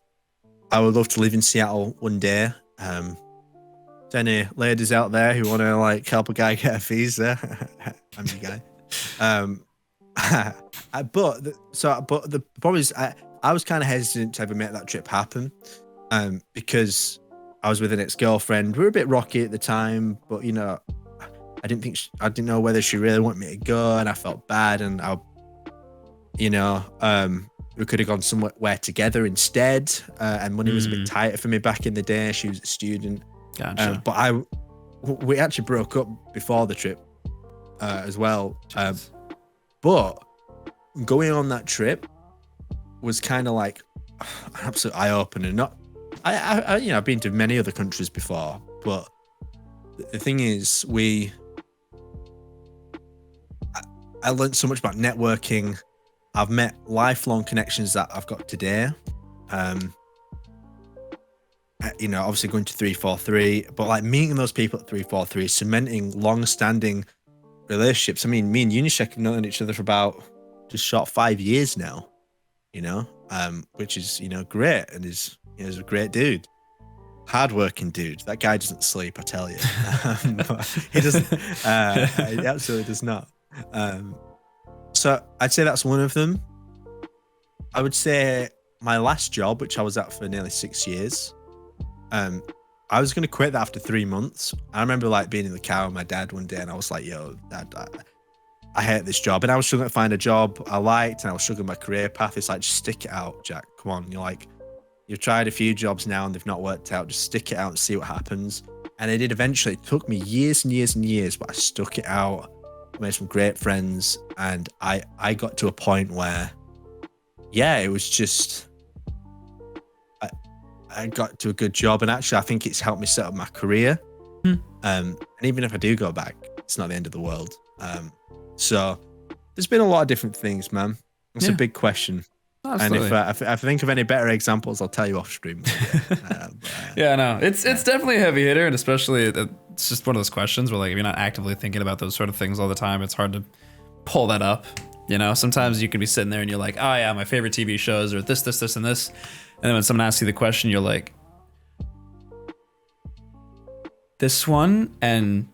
I would love to live in Seattle one day. To any ladies out there who want to, like, help a guy get a visa, I'm the guy. But the problem is, I was kind of hesitant to ever make that trip happen, because I was with an ex-girlfriend. We were a bit rocky at the time, but, you know, I didn't know whether she really wanted me to go, and I felt bad, and we could have gone somewhere together instead, and money was a bit tighter for me back in the day. She was a student. Gotcha. But we actually broke up before the trip as well. But going on that trip was kind of like an absolute eye-opener. Not, I've been to many other countries before, but the thing is, I learned so much about networking. I've met lifelong connections that I've got today. Obviously going to 343, but like meeting those people at 343, cementing long-standing relationships. I mean, me and Unishek have known each other for about just short 5 years now, which is, great. And he's a great dude. Hardworking dude. That guy doesn't sleep, I tell you. He doesn't. He absolutely does not. So I'd say that's one of them. I would say my last job, which I was at for nearly 6 years, I was going to quit that after 3 months. I remember like being in the car with my dad one day, and I was like, yo, Dad, I hate this job. And I was struggling to find a job I liked, and I was struggling my career path. It's like, just stick it out, Jack. Come on. You've tried a few jobs now and they've not worked out. Just stick it out and see what happens. And it did eventually. It took me years and years and years, but I stuck it out. I made some great friends, and I got to a point where, it was just, I got to a good job, and actually I think it's helped me set up my career. And even if I do go back, it's not the end of the world. So there's been a lot of different things, man. It's a big question. Absolutely. And if I think of any better examples, I'll tell you off stream. Yeah, no, it's definitely a heavy hitter, and especially it's just one of those questions where, like, if you're not actively thinking about those sort of things all the time, it's hard to pull that up. Sometimes you can be sitting there and you're like, oh yeah, my favorite TV shows are this, and this. And then when someone asks you the question, you're like, this one and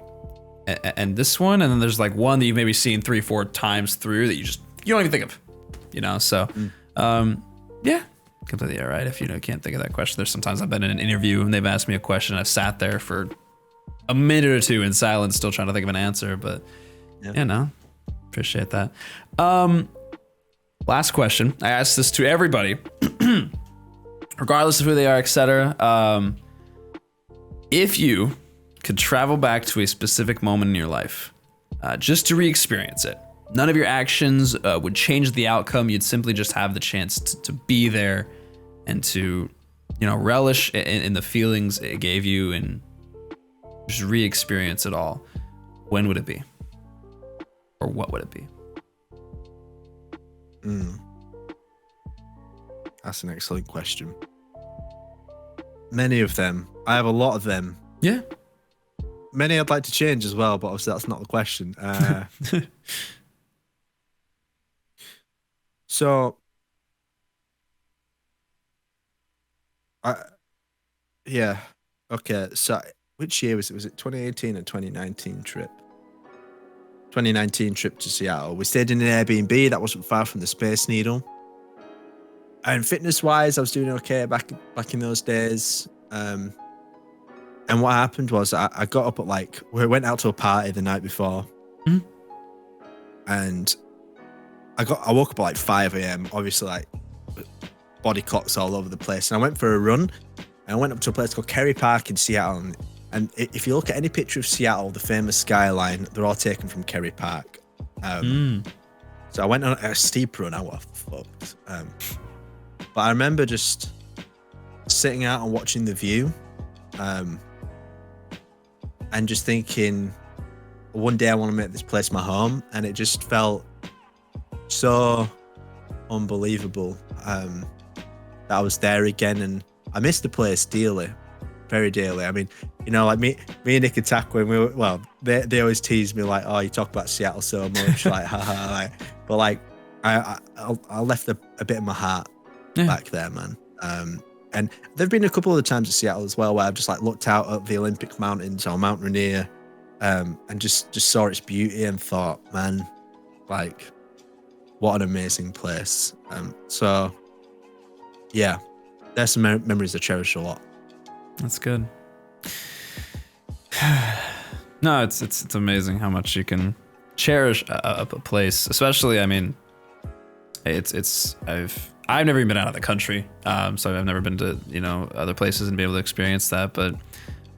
this one, and then there's like one that you've maybe seen 3-4 times through that you don't even think of, So, yeah, completely all right. If you can't think of that question, there's sometimes I've been in an interview and they've asked me a question, I've sat there for a minute or two in silence, still trying to think of an answer, but appreciate that. Last question. I asked this to everybody. Regardless of who they are, etc. If you could travel back to a specific moment in your life, just to re-experience it, none of your actions would change the outcome. You'd simply just have the chance to be there and to, relish in the feelings it gave you and just re-experience it all. When would it be? Or what would it be? That's an excellent question. Many of them. I have a lot of them. Yeah. Many I'd like to change as well, but obviously that's not the question. So, yeah, okay. So, which year was it? Was it 2018 or 2019 trip? 2019 trip to Seattle. We stayed in an Airbnb that wasn't far from the Space Needle. And fitness-wise, I was doing okay back in those days. And what happened was I got up at we went out to a party the night before, and I woke up at 5 a.m. Obviously, body clocks all over the place, and I went for a run. And I went up to a place called Kerry Park in Seattle, and if you look at any picture of Seattle, the famous skyline, they're all taken from Kerry Park. So I went on a steep run. I was fucked. But I remember just sitting out and watching the view, and just thinking, one day I want to make this place my home, and it just felt so unbelievable that I was there again, and I missed the place dearly, very dearly. I mean, me and Nick and Tack, they always tease me oh, you talk about Seattle so much, haha, but I left a bit of my heart back there, man. And there've been a couple of the times at Seattle as well where I've just looked out at the Olympic Mountains or Mount Rainier, and just saw its beauty and thought, man, what an amazing place. So yeah, there's some memories I cherish a lot. That's good. No, it's amazing how much you can cherish a place, especially. I mean, I've never even been out of the country, so I've never been to other places and be able to experience that. But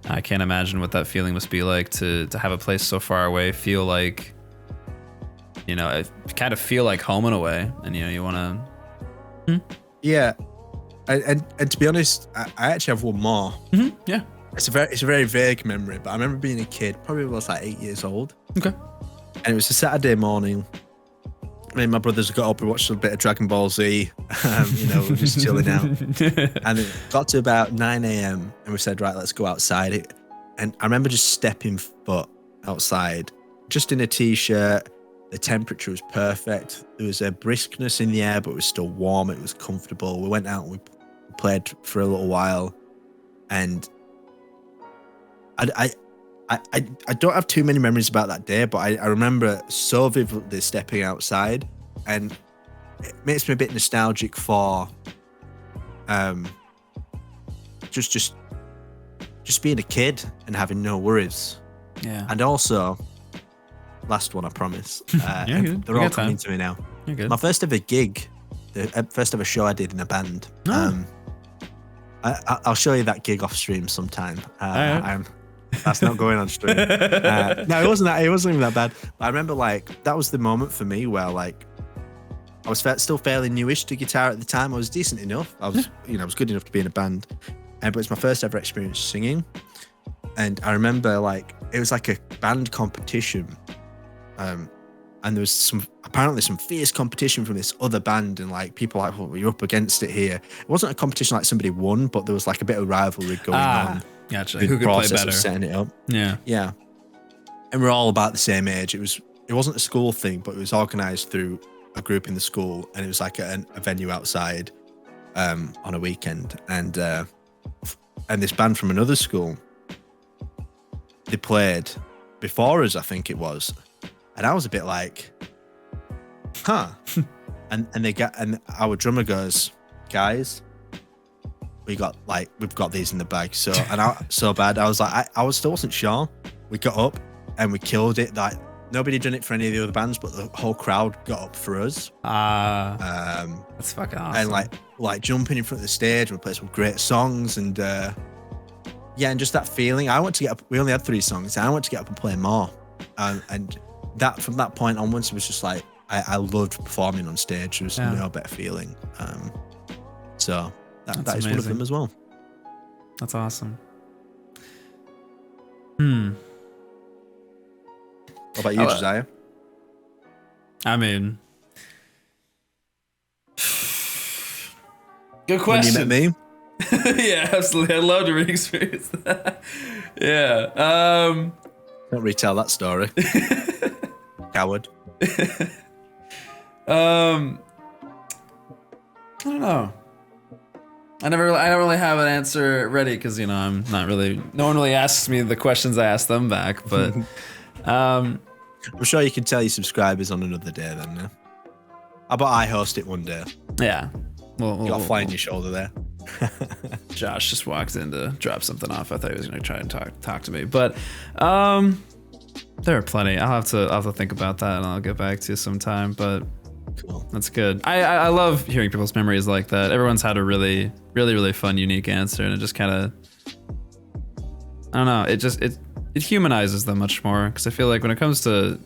I can't imagine what that feeling must be like to have a place so far away feel like, I kind of feel like home in a way, and you want to. Yeah, and to be honest, I actually have one more. Yeah, it's a very vague memory, but I remember being a kid, probably was 8 years old. Okay, and it was a Saturday morning. Me and my brothers got up and watched a bit of Dragon Ball Z. We're just chilling out. And it got to about 9 a.m. and we said, right, let's go outside. And I remember just stepping foot outside, just in a t-shirt. The temperature was perfect. There was a briskness in the air, but it was still warm. It was comfortable. We went out and we played for a little while. And I don't have too many memories about that day, but I remember so vividly stepping outside, and it makes me a bit nostalgic for just being a kid and having no worries. Yeah. And also, last one, I promise. You're good. They're all coming to me now. You're good. My first ever gig, the first ever show I did in a band. Oh. I'll show you that gig off stream sometime. Right. That's not going on stream. No, it wasn't that. It wasn't even that bad. But I remember that was the moment for me where I was still fairly newish to guitar at the time. I was decent enough. I was I was good enough to be in a band, but it's my first ever experience singing. And I remember it was a band competition, and there was apparently some fierce competition from this other band, and people well, you're up against it here. It wasn't a competition somebody won, but there was a bit of rivalry going on. Gotcha. The Who could play process better? of setting it up. Yeah. And we're all about the same age. It wasn't a school thing, but it was organised through a group in the school, and it was a venue outside on a weekend. And this band from another school, they played before us, I think it was, and I was a bit huh. and our drummer goes, guys, we've got these in the bag. So so bad. I was I still wasn't sure. We got up and we killed it. Nobody done it for any of the other bands, but the whole crowd got up for us. That's fucking awesome. And jumping in front of the stage, and we played some great songs, and and just that feeling. I want to get up. We only had 3 songs. And I want to get up and play more. And that from that point onwards, it was just I loved performing on stage. There was no better feeling. So that is one of them as well. That's awesome. What about you, Josiah? I mean, good question. When you met me? Yeah, absolutely. I'd love to re-experience that. Yeah. Don't retell that story. Coward. don't know. I don't really have an answer ready because I'm not really. No one really asks me the questions I ask them back. But I'm sure you can tell your subscribers on another day. Then, yeah? How about I host it one day? yeah, You got a fly on your shoulder there. Josh just walked in to drop something off. I thought he was going to try and talk to me, but there are plenty. I'll have to think about that, and I'll get back to you sometime. But Cool. that's good. I love hearing people's memories like that. Everyone's had a really, really, really fun, unique answer, and it just kind of, I don't know. It humanizes them much more because I feel like when it comes to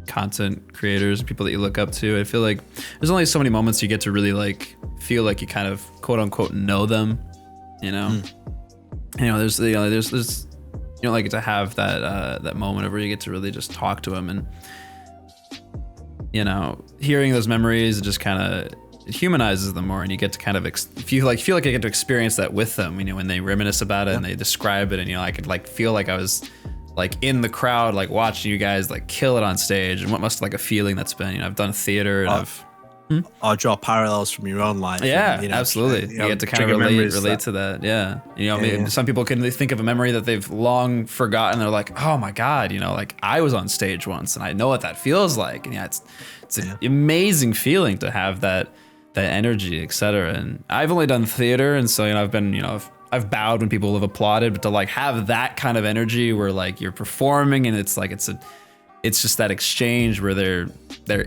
content creators and people that you look up to, I feel like there's only so many moments you get to really like feel like you kind of quote unquote know them, there's you don't like to have that moment where you get to really just talk to them, and hearing those memories, it just kind of it humanizes them more, and you get to kind of feel like I get to experience that with them, when they reminisce about it and they describe it, and I could like feel like I was like in the crowd, like watching you guys like kill it on stage, and what must like a feeling that's been. I've done theater, and Or draw parallels from your own life. Yeah, and, absolutely. You get to kind of relate to that. Yeah. Maybe some people can think of a memory that they've long forgotten. They're like, oh my God, like I was on stage once and I know what that feels like. And it's an amazing feeling to have that energy, etc. And I've only done theater. And so, I've been, I've bowed when people have applauded, but to like have that kind of energy where like you're performing and it's like, it's just that exchange where they're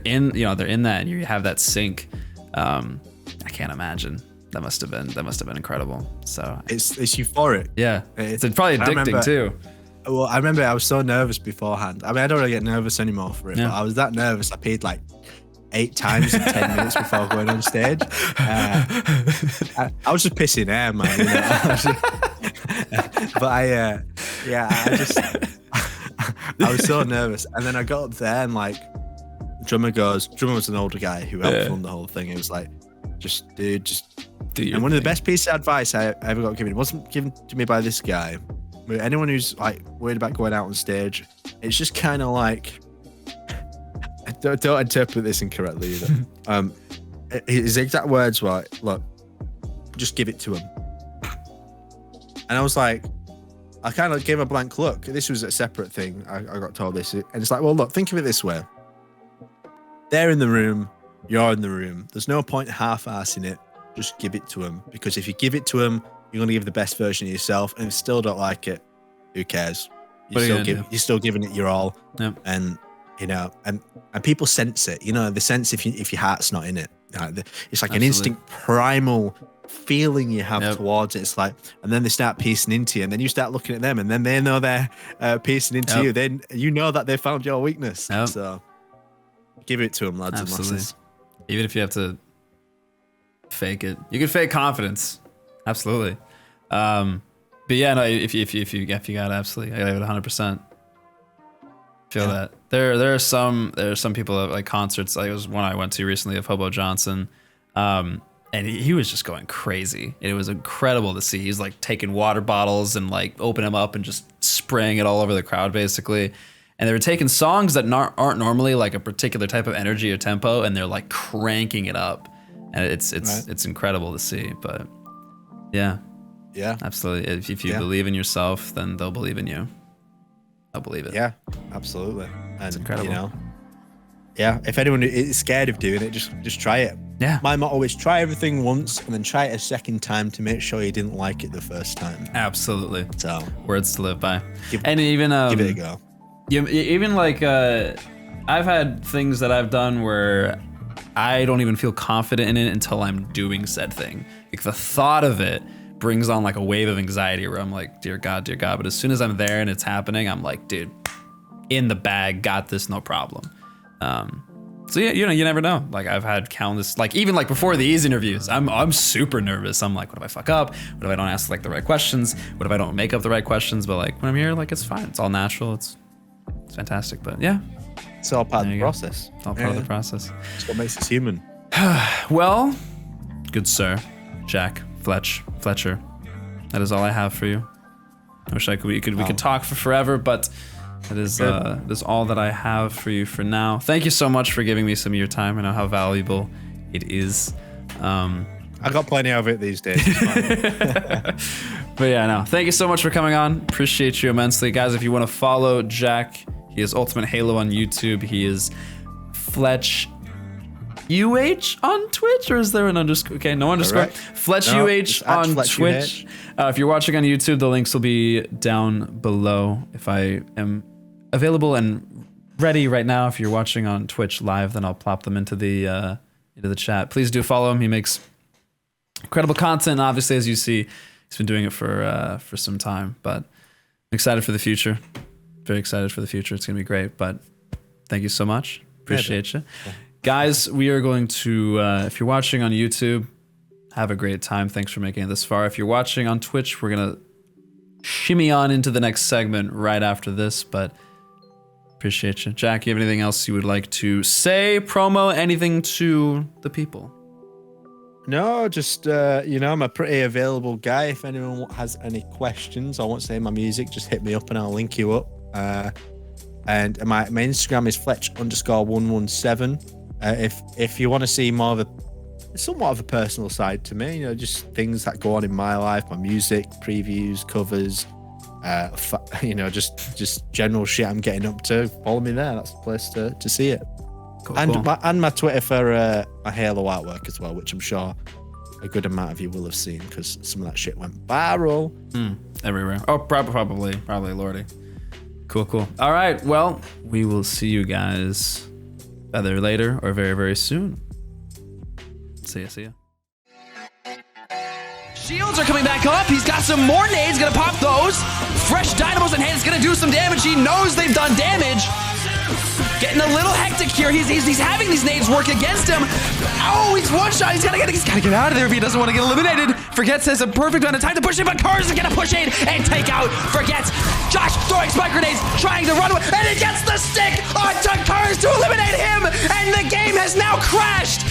in that, and you have that sync. I can't imagine. That must have been incredible. So it's euphoric. Yeah, it's probably addicting too. Well, I remember I was so nervous beforehand. I mean, I don't really get nervous anymore for it, but I was that nervous. I peed like 8 times in 10 minutes before going on stage. I was just pissing air, man. But I was so nervous, and then I got up there, and like, drummer was an older guy who helped fund the whole thing. It was like, just do your one of the best pieces of advice I ever got given. It wasn't given to me by this guy. But anyone who's like worried about going out on stage, it's just kind of like, don't interpret this incorrectly either. His exact words were, look, just give it to him. And I was like, I kind of gave a blank look. This was a separate thing. I got told this. And it's like, well, look, think of it this way. They're in the room. You're in the room. There's no point half-assing it. Just give it to them. Because if you give it to them, you're going to give the best version of yourself. And if you still don't like it, who cares? You're still giving it your all. Yep. And, and people sense it. The sense if your heart's not in it. It's like an instinct primal feeling you have towards it. It's like, and then they start piecing into you, and then you start looking at them, and then they know they're piecing into you. Then you know that they found your weakness. Yep. So give it to them, lads and lasses. Even if you have to fake it, you can fake confidence. Absolutely. But yeah, no. If you got absolutely, I give it 100%. Feel that. There are some people at like concerts. Like, it was one I went to recently of Hobo Johnson. And he was just going crazy. It was incredible to see. He's like taking water bottles and like opening them up and just spraying it all over the crowd, basically. And they were taking songs that aren't normally like a particular type of energy or tempo, and they're like cranking it up. And it's incredible to see. But yeah, absolutely. If you believe in yourself, then they'll believe in you. They'll believe it. Yeah, absolutely. And it's incredible. If anyone is scared of doing it, just try it. Yeah. My motto is try everything once and then try it a second time to make sure you didn't like it the first time. Absolutely. So words to live by. Give it a go. Even like I've had things that I've done where I don't even feel confident in it until I'm doing said thing. Like the thought of it brings on like a wave of anxiety where I'm like, dear God. But as soon as I'm there and it's happening, I'm like, dude, in the bag, got this, no problem. So yeah, you never know. Like I've had countless, like even like before these interviews, I'm super nervous. I'm like, what if I fuck up? What if I don't ask like the right questions? What if I don't make up the right questions? But like when I'm here, like it's fine. It's all natural. It's fantastic. But yeah, it's all part of the process. It's all part of the process. It's what makes us human. Well, good sir, Jack Fletcher. That is all I have for you. I wish we could talk for forever, but that is all that I have for you for now. Thank you so much for giving me some of your time. I know how valuable it is. I got plenty of it these days. But yeah, no. Thank you so much for coming on. Appreciate you immensely. Guys, if you want to follow Jack, he is Ultimate Halo on YouTube. He is Fletch UH on Twitch, or is there an underscore? Okay, no underscore. Correct. Fletch No, UH it's at on Fletch Twitch. If you're watching on YouTube, the links will be down below. If I am available and ready right now, if you're watching on Twitch live, then I'll plop them into the chat. Please do follow him. He makes incredible content. Obviously, as you see, he's been doing it for some time. But I'm excited for the future. Very excited for the future. It's gonna be great. But thank you so much. Appreciate you. Yeah. Guys, we are going to, if you're watching on YouTube, have a great time. Thanks for making it this far. If you're watching on Twitch, we're going to shimmy on into the next segment right after this, but appreciate you. Jack, you have anything else you would like to say, promo, anything to the people? No, just, I'm a pretty available guy. If anyone has any questions or wants to hear my music, just hit me up and I'll link you up. And my Instagram is Fletch_117. If you want to see more of somewhat of a personal side to me, just things that go on in my life, my music, previews, covers, just general shit I'm getting up to, follow me there. That's the place to see it. Cool, and cool. My Twitter for my Halo artwork as well, which I'm sure a good amount of you will have seen because some of that shit went viral. Everywhere. Oh, probably Lordy. Cool. All right, well, we will see you guys either later or very, very soon. See ya. Shields are coming back up. He's got some more nades. Gonna pop those. Fresh dynamos in hand. It's gonna do some damage. He knows they've done damage. Getting a little hectic here. He's having these nades work against him. Oh, he's one shot. He's gotta get out of there if he doesn't want to get eliminated. Forgets has a perfect amount of time to push it, but Curse is gonna push in and take out Forgets. Josh throwing spike grenades, trying to run away, and he gets the stick onto Curse to eliminate him, and the game has now crashed.